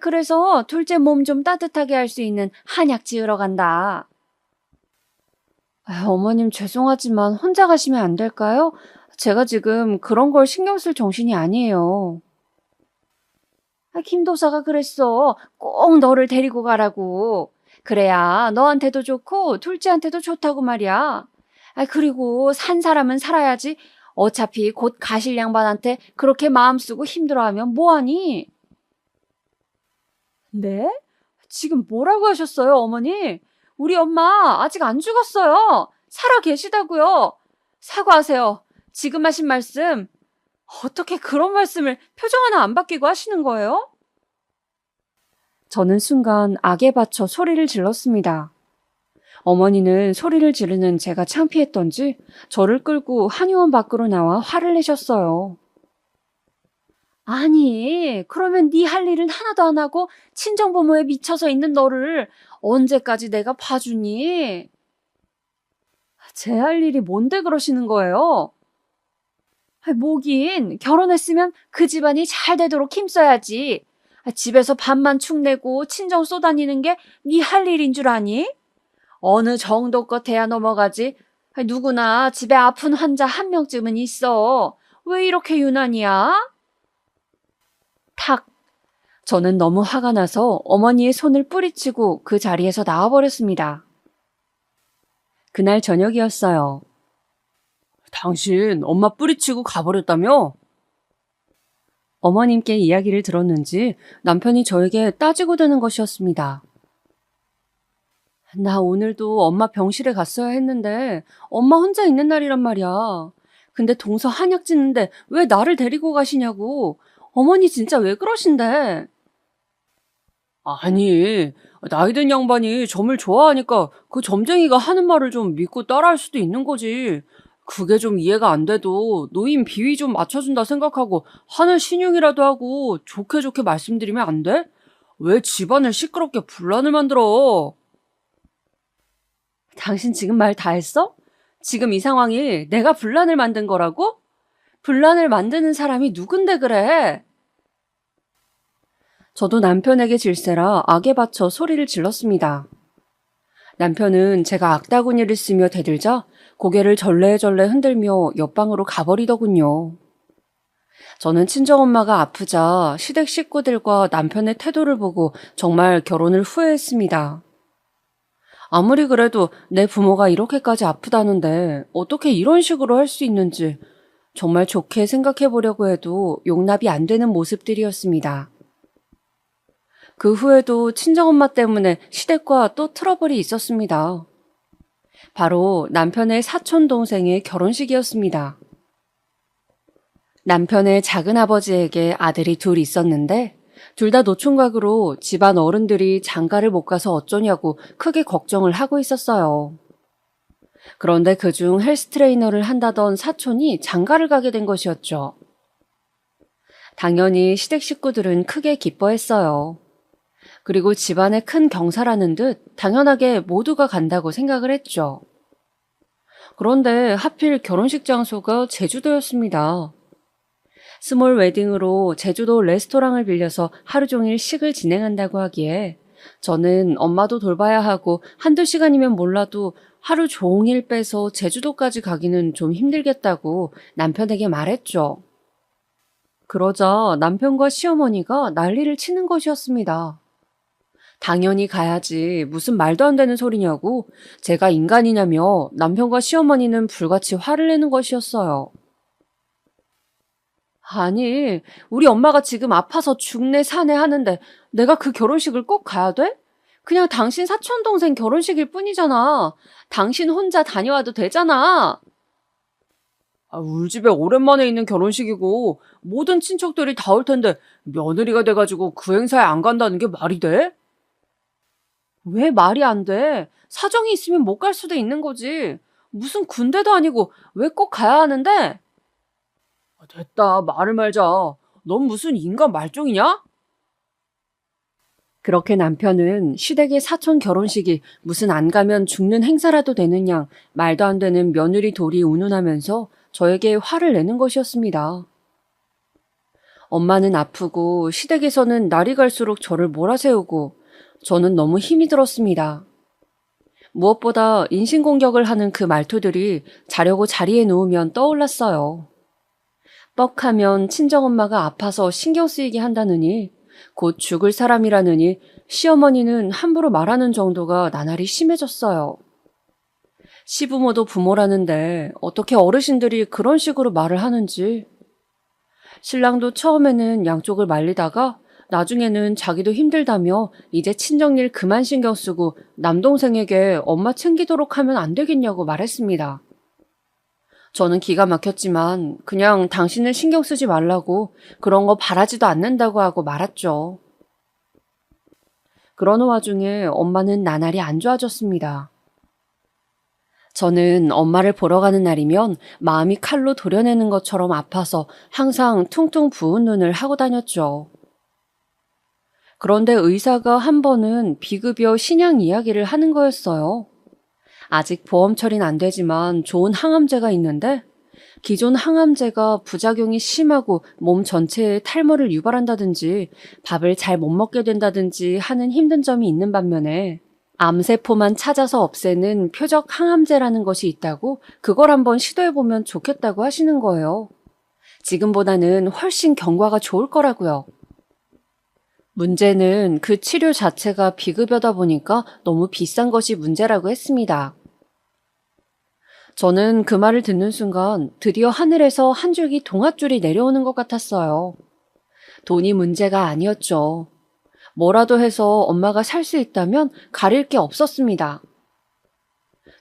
Speaker 2: 그래서 둘째 몸 좀 따뜻하게 할 수 있는 한약 지으러 간다. 어머님 죄송하지만 혼자 가시면 안 될까요? 제가 지금 그런 걸 신경 쓸 정신이 아니에요. 김도사가 그랬어. 꼭 너를 데리고 가라고. 그래야 너한테도 좋고 둘째한테도 좋다고 말이야. 그리고 산 사람은 살아야지. 어차피 곧 가실 양반한테 그렇게 마음 쓰고 힘들어하면 뭐하니? 네? 지금 뭐라고 하셨어요, 어머니? 우리 엄마 아직 안 죽었어요. 살아 계시다고요. 사과하세요. 지금 하신 말씀. 어떻게 그런 말씀을 표정 하나 안 바뀌고 하시는 거예요? 저는 순간 악에 받쳐 소리를 질렀습니다. 어머니는 소리를 지르는 제가 창피했던지 저를 끌고 한의원 밖으로 나와 화를 내셨어요. 아니, 그러면 네 할 일은 하나도 안 하고 친정부모에 미쳐서 있는 너를 언제까지 내가 봐주니? 제 할 일이 뭔데 그러시는 거예요? 뭐긴 결혼했으면 그 집안이 잘 되도록 힘써야지. 집에서 밥만 축내고 친정 쏘다니는 게 네 할 일인 줄 아니? 어느 정도껏 돼야 넘어가지. 누구나 집에 아픈 환자 한 명쯤은 있어. 왜 이렇게 유난이야? 탁! 저는 너무 화가 나서 어머니의 손을 뿌리치고 그 자리에서 나와버렸습니다. 그날 저녁이었어요. 당신 엄마 뿌리치고 가버렸다며? 어머님께 이야기를 들었는지 남편이 저에게 따지고 드는 것이었습니다. 나 오늘도 엄마 병실에 갔어야 했는데 엄마 혼자 있는 날이란 말이야. 근데 동서 한약 짓는데 왜 나를 데리고 가시냐고. 어머니 진짜 왜 그러신데? 아니, 나이 든 양반이 점을 좋아하니까 그 점쟁이가 하는 말을 좀 믿고 따라할 수도 있는 거지. 그게 좀 이해가 안 돼도 노인 비위 좀 맞춰준다 생각하고 하는 신용이라도 하고 좋게 좋게 말씀드리면 안 돼? 왜 집안을 시끄럽게 분란을 만들어? 당신 지금 말 다 했어? 지금 이 상황이 내가 분란을 만든 거라고? 분란을 만드는 사람이 누군데 그래? 저도 남편에게 질세라 악에 받쳐 소리를 질렀습니다. 남편은 제가 악다구니를 쓰며 대들자 고개를 절레절레 흔들며 옆방으로 가버리더군요. 저는 친정엄마가 아프자 시댁 식구들과 남편의 태도를 보고 정말 결혼을 후회했습니다. 아무리 그래도 내 부모가 이렇게까지 아프다는데 어떻게 이런 식으로 할 수 있는지 정말 좋게 생각해 보려고 해도 용납이 안 되는 모습들이었습니다. 그 후에도 친정엄마 때문에 시댁과 또 트러블이 있었습니다. 바로 남편의 사촌 동생의 결혼식이었습니다. 남편의 작은 아버지에게 아들이 둘 있었는데 둘 다 노총각으로 집안 어른들이 장가를 못 가서 어쩌냐고 크게 걱정을 하고 있었어요. 그런데 그중 헬스 트레이너를 한다던 사촌이 장가를 가게 된 것이었죠. 당연히 시댁 식구들은 크게 기뻐했어요. 그리고 집안의 큰 경사라는 듯 당연하게 모두가 간다고 생각을 했죠. 그런데 하필 결혼식 장소가 제주도였습니다. 스몰 웨딩으로 제주도 레스토랑을 빌려서 하루 종일 식을 진행한다고 하기에 저는 엄마도 돌봐야 하고 한두 시간이면 몰라도 하루 종일 빼서 제주도까지 가기는 좀 힘들겠다고 남편에게 말했죠. 그러자 남편과 시어머니가 난리를 치는 것이었습니다. 당연히 가야지. 무슨 말도 안 되는 소리냐고. 제가 인간이냐며 남편과 시어머니는 불같이 화를 내는 것이었어요. 아니, 우리 엄마가 지금 아파서 죽네 사네 하는데 내가 그 결혼식을 꼭 가야 돼? 그냥 당신 사촌동생 결혼식일 뿐이잖아. 당신 혼자 다녀와도 되잖아. 우리 집에 오랜만에 있는 결혼식이고 모든 친척들이 다 올 텐데 며느리가 돼가지고 그 행사에 안 간다는 게 말이 돼? 왜 말이 안 돼? 사정이 있으면 못 갈 수도 있는 거지. 무슨 군대도 아니고 왜 꼭 가야 하는데? 됐다, 말을 말자. 넌 무슨 인간 말종이냐? 그렇게 남편은 시댁의 사촌 결혼식이 무슨 안 가면 죽는 행사라도 되는 양 말도 안 되는 며느리 돌이 운운하면서 저에게 화를 내는 것이었습니다. 엄마는 아프고 시댁에서는 날이 갈수록 저를 몰아세우고 저는 너무 힘이 들었습니다. 무엇보다 인신공격을 하는 그 말투들이 자려고 자리에 누우면 떠올랐어요. 뻑하면 친정엄마가 아파서 신경 쓰이게 한다느니 곧 죽을 사람이라느니 시어머니는 함부로 말하는 정도가 나날이 심해졌어요. 시부모도 부모라는데 어떻게 어르신들이 그런 식으로 말을 하는지. 신랑도 처음에는 양쪽을 말리다가 나중에는 자기도 힘들다며 이제 친정일 그만 신경 쓰고 남동생에게 엄마 챙기도록 하면 안 되겠냐고 말했습니다. 저는 기가 막혔지만 그냥 당신을 신경 쓰지 말라고 그런 거 바라지도 않는다고 하고 말았죠. 그러는 와중에 엄마는 나날이 안 좋아졌습니다. 저는 엄마를 보러 가는 날이면 마음이 칼로 도려내는 것처럼 아파서 항상 퉁퉁 부은 눈을 하고 다녔죠. 그런데 의사가 한 번은 비급여 신양 이야기를 하는 거였어요. 아직 보험 처리는 안 되지만 좋은 항암제가 있는데 기존 항암제가 부작용이 심하고 몸 전체에 탈모를 유발한다든지 밥을 잘 못 먹게 된다든지 하는 힘든 점이 있는 반면에 암세포만 찾아서 없애는 표적 항암제라는 것이 있다고 그걸 한번 시도해보면 좋겠다고 하시는 거예요. 지금보다는 훨씬 경과가 좋을 거라고요. 문제는 그 치료 자체가 비급여다 보니까 너무 비싼 것이 문제라고 했습니다. 저는 그 말을 듣는 순간 드디어 하늘에서 한 줄기 동아줄이 내려오는 것 같았어요. 돈이 문제가 아니었죠. 뭐라도 해서 엄마가 살 수 있다면 가릴 게 없었습니다.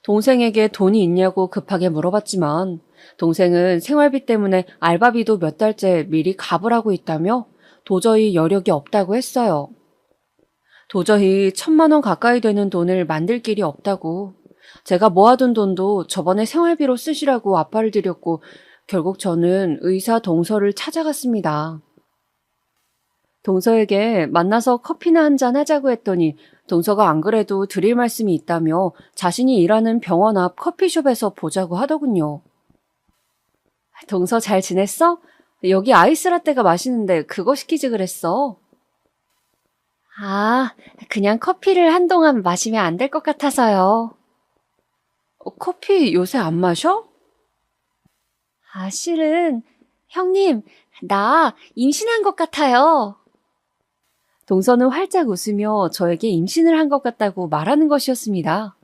Speaker 2: 동생에게 돈이 있냐고 급하게 물어봤지만 동생은 생활비 때문에 알바비도 몇 달째 미리 값을 하고 있다며 도저히 여력이 없다고 했어요. 도저히 1,000만 원 가까이 되는 돈을 만들 길이 없다고. 제가 모아둔 돈도 저번에 생활비로 쓰시라고 아빠를 드렸고 결국 저는 의사 동서를 찾아갔습니다. 동서에게 만나서 커피나 한잔 하자고 했더니 동서가 안 그래도 드릴 말씀이 있다며 자신이 일하는 병원 앞 커피숍에서 보자고 하더군요. 동서 잘 지냈어? 여기 아이스라떼가 맛있는데 그거 시키지 그랬어. 아, 그냥 커피를 한동안 마시면 안 될 것 같아서요. 커피 요새 안 마셔? 실은 형님, 나 임신한 것 같아요. 동서는 활짝 웃으며 저에게 임신을 한 것 같다고 말하는 것이었습니다.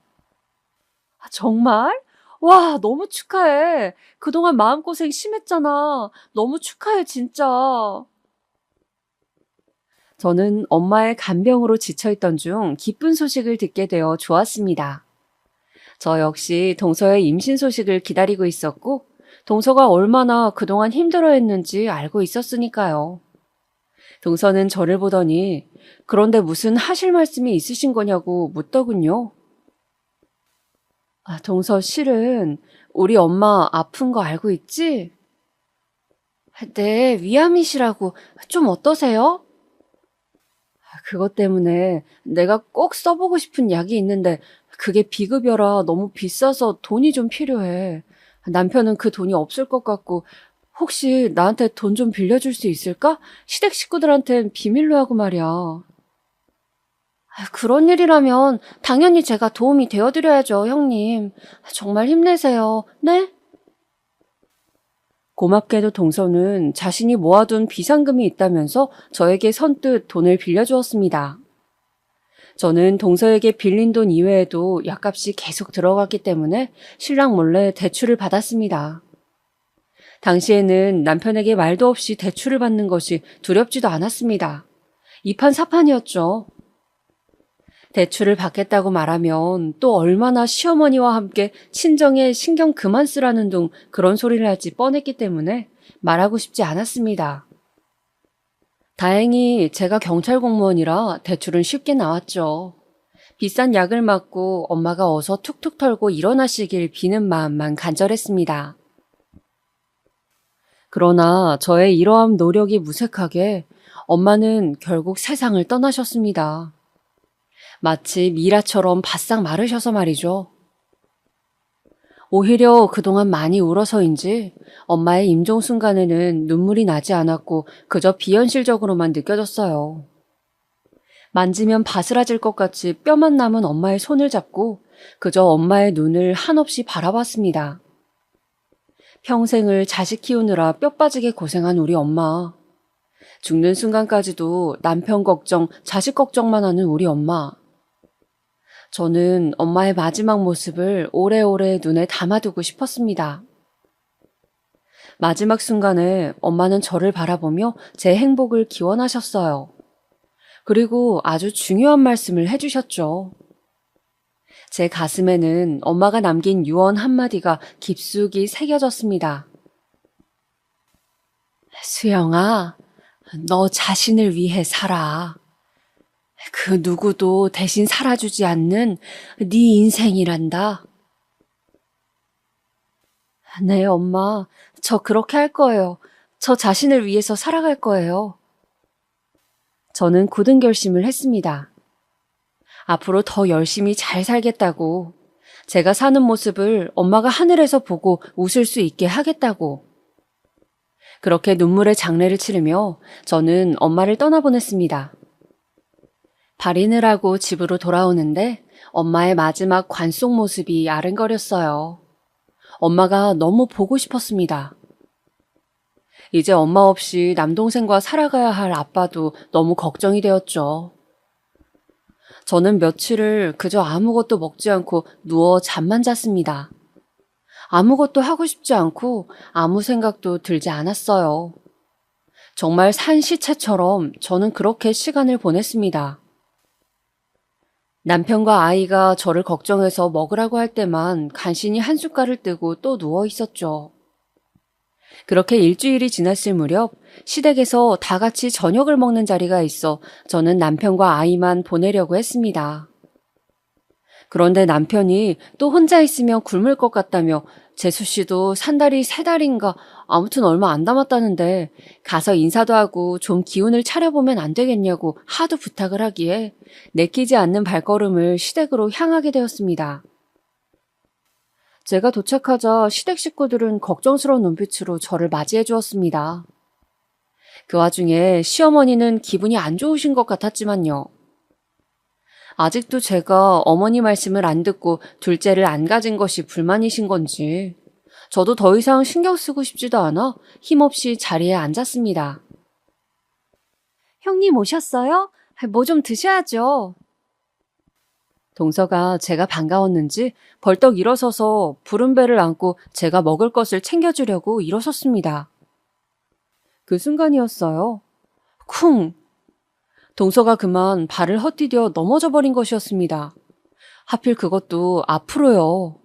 Speaker 2: 정말? 와, 너무 축하해. 그동안 마음고생 심했잖아. 너무 축하해, 진짜. 저는 엄마의 간병으로 지쳐있던 중 기쁜 소식을 듣게 되어 좋았습니다. 저 역시 동서의 임신 소식을 기다리고 있었고 동서가 얼마나 그동안 힘들어했는지 알고 있었으니까요. 동서는 저를 보더니 그런데 무슨 하실 말씀이 있으신 거냐고 묻더군요. 동서 실은 우리 엄마 아픈 거 알고 있지? 네, 위암이시라고. 좀 어떠세요? 그것 때문에 내가 꼭 써보고 싶은 약이 있는데 그게 비급여라 너무 비싸서 돈이 좀 필요해. 남편은 그 돈이 없을 것 같고 혹시 나한테 돈 좀 빌려줄 수 있을까? 시댁 식구들한텐 비밀로 하고 말이야. 그런 일이라면 당연히 제가 도움이 되어드려야죠, 형님. 정말 힘내세요. 네? 고맙게도 동서는 자신이 모아둔 비상금이 있다면서 저에게 선뜻 돈을 빌려주었습니다. 저는 동서에게 빌린 돈 이외에도 약값이 계속 들어갔기 때문에 신랑 몰래 대출을 받았습니다. 당시에는 남편에게 말도 없이 대출을 받는 것이 두렵지도 않았습니다. 이판사판이었죠. 대출을 받겠다고 말하면 또 얼마나 시어머니와 함께 친정에 신경 그만 쓰라는 둥 그런 소리를 할지 뻔했기 때문에 말하고 싶지 않았습니다. 다행히 제가 경찰 공무원이라 대출은 쉽게 나왔죠. 비싼 약을 맞고 엄마가 어서 툭툭 털고 일어나시길 비는 마음만 간절했습니다. 그러나 저의 이러한 노력이 무색하게 엄마는 결국 세상을 떠나셨습니다. 마치 미라처럼 바싹 마르셔서 말이죠. 오히려 그동안 많이 울어서인지 엄마의 임종 순간에는 눈물이 나지 않았고 그저 비현실적으로만 느껴졌어요. 만지면 바스라질 것 같이 뼈만 남은 엄마의 손을 잡고 그저 엄마의 눈을 한없이 바라봤습니다. 평생을 자식 키우느라 뼈 빠지게 고생한 우리 엄마. 죽는 순간까지도 남편 걱정, 자식 걱정만 하는 우리 엄마. 저는 엄마의 마지막 모습을 오래오래 눈에 담아두고 싶었습니다. 마지막 순간에 엄마는 저를 바라보며 제 행복을 기원하셨어요. 그리고 아주 중요한 말씀을 해주셨죠. 제 가슴에는 엄마가 남긴 유언 한마디가 깊숙이 새겨졌습니다. 수영아, 너 자신을 위해 살아. 그 누구도 대신 살아주지 않는 네 인생이란다. 네, 엄마. 저 그렇게 할 거예요. 저 자신을 위해서 살아갈 거예요. 저는 굳은 결심을 했습니다. 앞으로 더 열심히 잘 살겠다고. 제가 사는 모습을 엄마가 하늘에서 보고 웃을 수 있게 하겠다고. 그렇게 눈물의 장례를 치르며 저는 엄마를 떠나보냈습니다. 발인을 하고 집으로 돌아오는데 엄마의 마지막 관 속 모습이 아른거렸어요. 엄마가 너무 보고 싶었습니다. 이제 엄마 없이 남동생과 살아가야 할 아빠도 너무 걱정이 되었죠. 저는 며칠을 그저 아무것도 먹지 않고 누워 잠만 잤습니다. 아무것도 하고 싶지 않고 아무 생각도 들지 않았어요. 정말 산 시체처럼 저는 그렇게 시간을 보냈습니다. 남편과 아이가 저를 걱정해서 먹으라고 할 때만 간신히 한숟갈을 뜨고 또 누워 있었죠. 그렇게 일주일이 지났을 무렵 시댁에서 다 같이 저녁을 먹는 자리가 있어 저는 남편과 아이만 보내려고 했습니다. 그런데 남편이 또 혼자 있으면 굶을 것 같다며 재수 씨도 산 달이 3달인가 아무튼 얼마 안 남았다는데 가서 인사도 하고 좀 기운을 차려보면 안 되겠냐고 하도 부탁을 하기에 내키지 않는 발걸음을 시댁으로 향하게 되었습니다. 제가 도착하자 시댁 식구들은 걱정스러운 눈빛으로 저를 맞이해 주었습니다. 그 와중에 시어머니는 기분이 안 좋으신 것 같았지만요. 아직도 제가 어머니 말씀을 안 듣고 둘째를 안 가진 것이 불만이신 건지 저도 더 이상 신경 쓰고 싶지도 않아 힘없이 자리에 앉았습니다. 형님 오셨어요? 뭐 좀 드셔야죠. 동서가 제가 반가웠는지 벌떡 일어서서 부른 배를 안고 제가 먹을 것을 챙겨주려고 일어섰습니다. 그 순간이었어요. 쿵! 동서가 그만 발을 헛디뎌 넘어져 버린 것이었습니다. 하필 그것도 앞으로요.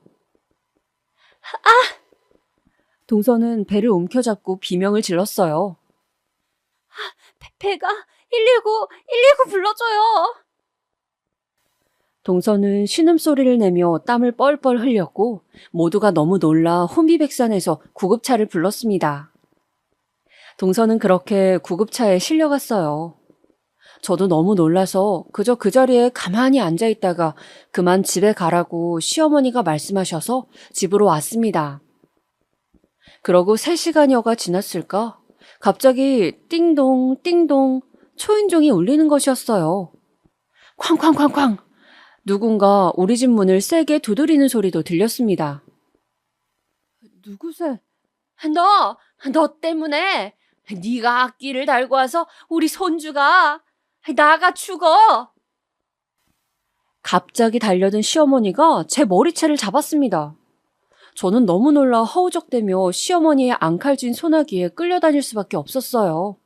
Speaker 2: 아! 동서는 배를 움켜잡고 비명을 질렀어요. 배가 119 불러줘요. 동서는 신음소리를 내며 땀을 뻘뻘 흘렸고 모두가 너무 놀라 혼비백산해서 구급차를 불렀습니다. 동서는 그렇게 구급차에 실려갔어요. 저도 너무 놀라서 그저 그 자리에 가만히 앉아 있다가 그만 집에 가라고 시어머니가 말씀하셔서 집으로 왔습니다. 그러고 3시간여가 지났을까? 갑자기 띵동 띵동 초인종이 울리는 것이었어요. 쾅쾅쾅쾅! 누군가 우리 집 문을 세게 두드리는 소리도 들렸습니다. 누구세? 너 때문에 네가 악기를 달고 와서 우리 손주가 나가 죽어. 갑자기 달려든 시어머니가 제 머리채를 잡았습니다. 저는 너무 놀라 허우적대며 시어머니의 앙칼진 소나기에 끌려다닐 수밖에 없었어요.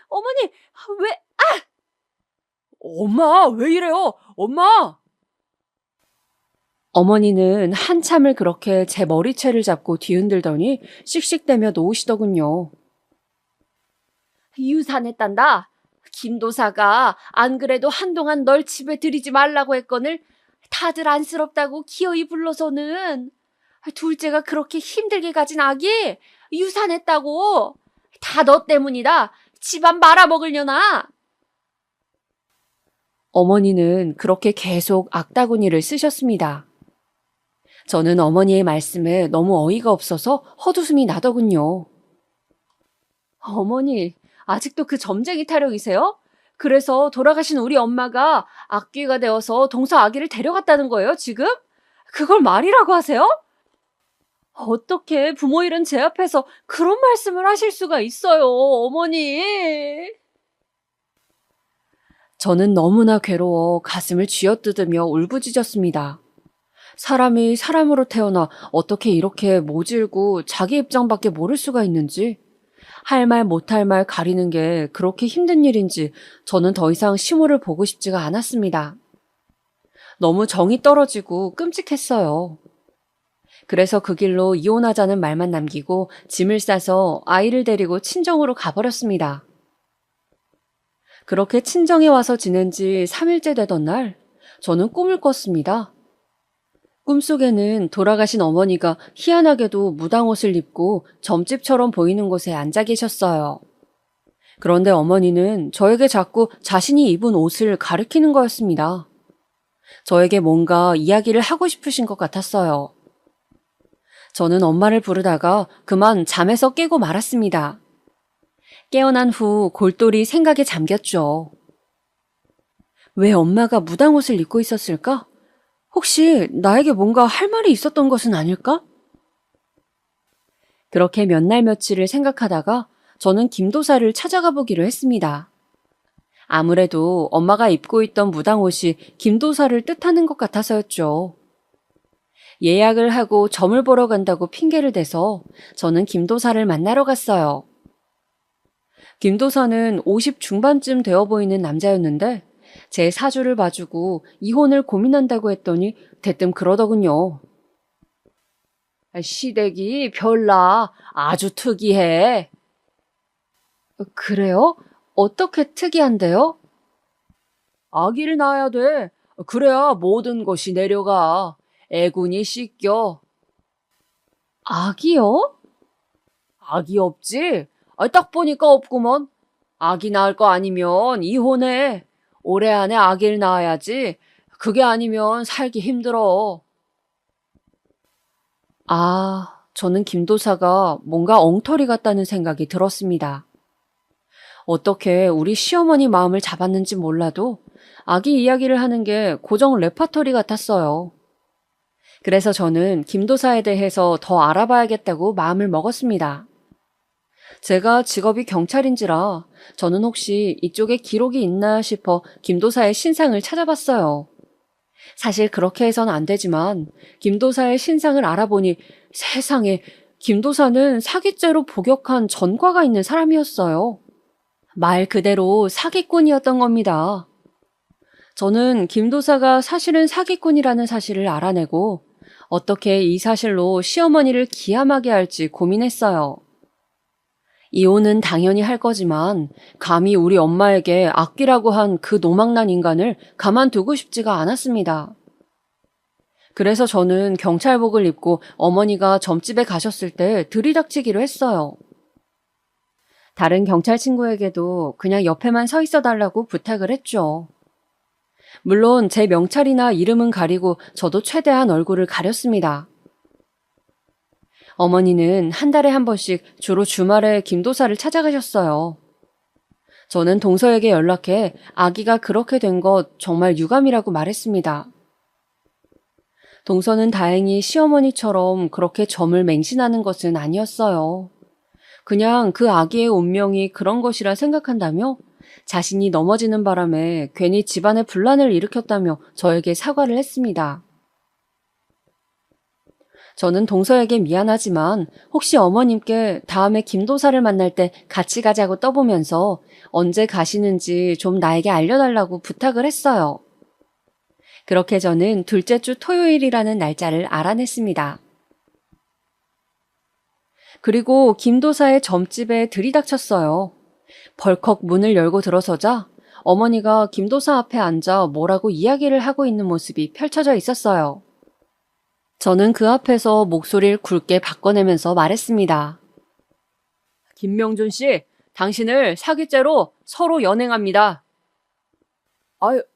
Speaker 2: 어머니, 왜? 엄마, 왜 이래요? 엄마! 어머니는 한참을 그렇게 제 머리채를 잡고 뒤흔들더니 씩씩대며 놓으시더군요. 유산했단다. 김도사가 안 그래도 한동안 널 집에 들이지 말라고 했거늘 다들 안쓰럽다고 기어이 불러서는 둘째가 그렇게 힘들게 가진 아기 유산했다고. 다 너 때문이다. 집안 말아먹으려나. 어머니는 그렇게 계속 악다구니를 쓰셨습니다. 저는 어머니의 말씀에 너무 어이가 없어서 헛웃음이 나더군요. 어머니, 아직도 그 점쟁이 타령이세요? 그래서 돌아가신 우리 엄마가 악귀가 되어서 동서 아기를 데려갔다는 거예요, 지금? 그걸 말이라고 하세요? 어떻게 부모 잃은 제 앞에서 그런 말씀을 하실 수가 있어요, 어머니. 저는 너무나 괴로워 가슴을 쥐어뜯으며 울부짖었습니다. 사람이 사람으로 태어나 어떻게 이렇게 모질고 자기 입장밖에 모를 수가 있는지, 할 말 못할 말 가리는 게 그렇게 힘든 일인지 저는 더 이상 시모를 보고 싶지가 않았습니다. 너무 정이 떨어지고 끔찍했어요. 그래서 그 길로 이혼하자는 말만 남기고 짐을 싸서 아이를 데리고 친정으로 가버렸습니다. 그렇게 친정에 와서 지낸 지 3일째 되던 날, 저는 꿈을 꿨습니다. 꿈속에는 돌아가신 어머니가 희한하게도 무당옷을 입고 점집처럼 보이는 곳에 앉아 계셨어요. 그런데 어머니는 저에게 자꾸 자신이 입은 옷을 가리키는 거였습니다. 저에게 뭔가 이야기를 하고 싶으신 것 같았어요. 저는 엄마를 부르다가 그만 잠에서 깨고 말았습니다. 깨어난 후 골똘히 생각에 잠겼죠. 왜 엄마가 무당옷을 입고 있었을까? 혹시 나에게 뭔가 할 말이 있었던 것은 아닐까? 그렇게 몇 날 며칠을 생각하다가 저는 김도사를 찾아가 보기로 했습니다. 아무래도 엄마가 입고 있던 무당옷이 김도사를 뜻하는 것 같아서였죠. 예약을 하고 점을 보러 간다고 핑계를 대서 저는 김도사를 만나러 갔어요. 김도사는 50 중반쯤 되어 보이는 남자였는데 제 사주를 봐주고 이혼을 고민한다고 했더니 대뜸 그러더군요. 시댁이 별나 아주 특이해. 그래요? 어떻게 특이한데요? 아기를 낳아야 돼. 그래야 모든 것이 내려가. 애군이 씻겨. 아기요? 아기 없지? 딱 보니까 없구먼. 아기 낳을 거 아니면 이혼해. 올해 안에 아기를 낳아야지. 그게 아니면 살기 힘들어. 저는 김도사가 뭔가 엉터리 같다는 생각이 들었습니다. 어떻게 우리 시어머니 마음을 잡았는지 몰라도 아기 이야기를 하는 게 고정 레퍼토리 같았어요. 그래서 저는 김도사에 대해서 더 알아봐야겠다고 마음을 먹었습니다. 제가 직업이 경찰인지라 저는 혹시 이쪽에 기록이 있나 싶어 김도사의 신상을 찾아봤어요. 사실 그렇게 해서는 안 되지만 김도사의 신상을 알아보니 세상에 김도사는 사기죄로 복역한 전과가 있는 사람이었어요. 말 그대로 사기꾼이었던 겁니다. 저는 김도사가 사실은 사기꾼이라는 사실을 알아내고 어떻게 이 사실로 시어머니를 기함하게 할지 고민했어요. 이혼은 당연히 할 거지만 감히 우리 엄마에게 악귀라고 한 그 노망난 인간을 가만두고 싶지가 않았습니다. 그래서 저는 경찰복을 입고 어머니가 점집에 가셨을 때 들이닥치기로 했어요. 다른 경찰 친구에게도 그냥 옆에만 서 있어 달라고 부탁을 했죠. 물론 제 명찰이나 이름은 가리고 저도 최대한 얼굴을 가렸습니다. 어머니는 한 달에 한 번씩 주로 주말에 김도사를 찾아가셨어요. 저는 동서에게 연락해 아기가 그렇게 된 것 정말 유감이라고 말했습니다. 동서는 다행히 시어머니처럼 그렇게 점을 맹신하는 것은 아니었어요. 그냥 그 아기의 운명이 그런 것이라 생각한다며 자신이 넘어지는 바람에 괜히 집안에 분란을 일으켰다며 저에게 사과를 했습니다. 저는 동서에게 미안하지만 혹시 어머님께 다음에 김도사를 만날 때 같이 가자고 떠보면서 언제 가시는지 좀 나에게 알려달라고 부탁을 했어요. 그렇게 저는 둘째 주 토요일이라는 날짜를 알아냈습니다. 그리고 김도사의 점집에 들이닥쳤어요. 벌컥 문을 열고 들어서자 어머니가 김도사 앞에 앉아 뭐라고 이야기를 하고 있는 모습이 펼쳐져 있었어요. 저는 그 앞에서 목소리를 굵게 바꿔내면서 말했습니다. 김명준 씨, 당신을 사기죄로 서로 연행합니다.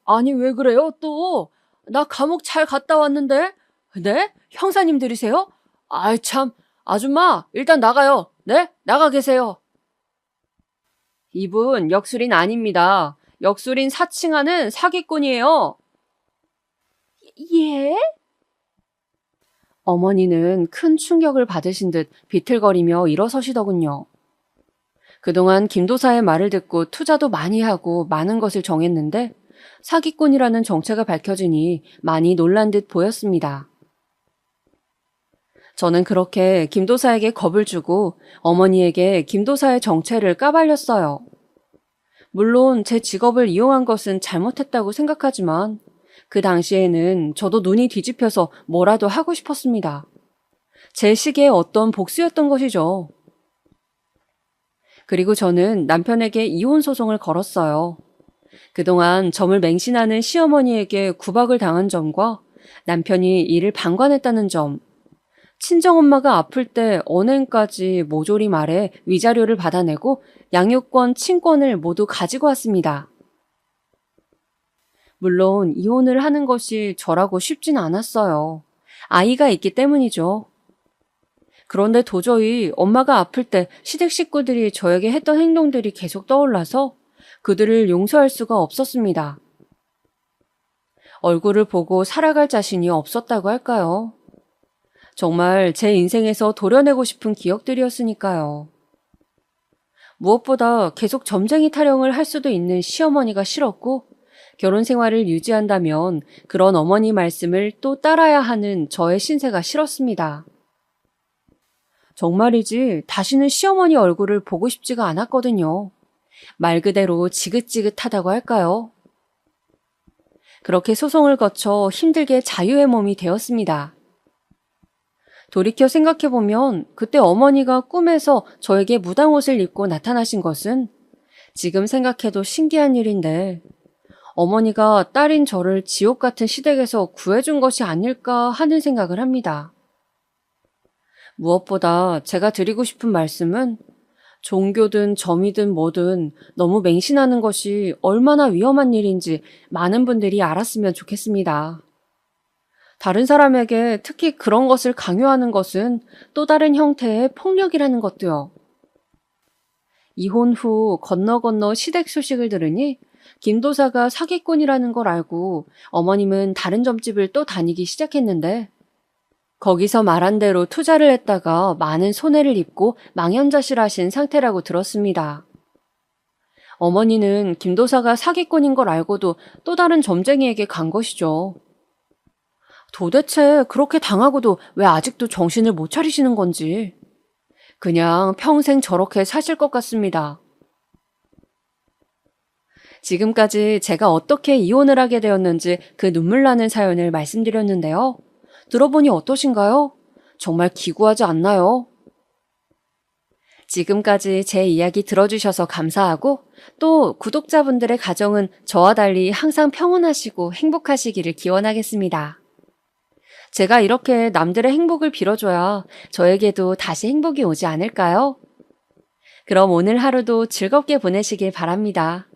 Speaker 2: 아니 왜 그래요 또? 나 감옥 잘 갔다 왔는데? 네? 형사님들이세요? 아이 참, 아줌마 일단 나가요. 네? 나가 계세요. 이분 역술인 아닙니다. 역술인 사칭하는 사기꾼이에요. 예? 어머니는 큰 충격을 받으신 듯 비틀거리며 일어서시더군요. 그동안 김도사의 말을 듣고 투자도 많이 하고 많은 것을 정했는데 사기꾼이라는 정체가 밝혀지니 많이 놀란 듯 보였습니다. 저는 그렇게 김도사에게 겁을 주고 어머니에게 김도사의 정체를 까발렸어요. 물론 제 직업을 이용한 것은 잘못했다고 생각하지만 그 당시에는 저도 눈이 뒤집혀서 뭐라도 하고 싶었습니다. 제 시기에 어떤 복수였던 것이죠. 그리고 저는 남편에게 이혼 소송을 걸었어요. 그동안 점을 맹신하는 시어머니에게 구박을 당한 점과 남편이 이를 방관했다는 점, 친정엄마가 아플 때 언행까지 모조리 말해 위자료를 받아내고 양육권, 친권을 모두 가지고 왔습니다. 물론 이혼을 하는 것이 저라고 쉽진 않았어요. 아이가 있기 때문이죠. 그런데 도저히 엄마가 아플 때 시댁 식구들이 저에게 했던 행동들이 계속 떠올라서 그들을 용서할 수가 없었습니다. 얼굴을 보고 살아갈 자신이 없었다고 할까요? 정말 제 인생에서 도려내고 싶은 기억들이었으니까요. 무엇보다 계속 점쟁이 타령을 할 수도 있는 시어머니가 싫었고 결혼 생활을 유지한다면 그런 어머니 말씀을 또 따라야 하는 저의 신세가 싫었습니다. 정말이지 다시는 시어머니 얼굴을 보고 싶지가 않았거든요. 말 그대로 지긋지긋하다고 할까요? 그렇게 소송을 거쳐 힘들게 자유의 몸이 되었습니다. 돌이켜 생각해보면 그때 어머니가 꿈에서 저에게 무당옷을 입고 나타나신 것은 지금 생각해도 신기한 일인데 어머니가 딸인 저를 지옥 같은 시댁에서 구해준 것이 아닐까 하는 생각을 합니다. 무엇보다 제가 드리고 싶은 말씀은 종교든 점이든 뭐든 너무 맹신하는 것이 얼마나 위험한 일인지 많은 분들이 알았으면 좋겠습니다. 다른 사람에게 특히 그런 것을 강요하는 것은 또 다른 형태의 폭력이라는 것도요. 이혼 후 건너 시댁 소식을 들으니 김도사가 사기꾼이라는 걸 알고 어머님은 다른 점집을 또 다니기 시작했는데 거기서 말한 대로 투자를 했다가 많은 손해를 입고 망연자실하신 상태라고 들었습니다. 어머니는 김도사가 사기꾼인 걸 알고도 또 다른 점쟁이에게 간 것이죠. 도대체 그렇게 당하고도 왜 아직도 정신을 못 차리시는 건지 그냥 평생 저렇게 사실 것 같습니다. 지금까지 제가 어떻게 이혼을 하게 되었는지 그 눈물 나는 사연을 말씀드렸는데요. 들어보니 어떠신가요? 정말 기구하지 않나요? 지금까지 제 이야기 들어주셔서 감사하고 또 구독자분들의 가정은 저와 달리 항상 평온하시고 행복하시기를 기원하겠습니다. 제가 이렇게 남들의 행복을 빌어줘야 저에게도 다시 행복이 오지 않을까요? 그럼 오늘 하루도 즐겁게 보내시길 바랍니다.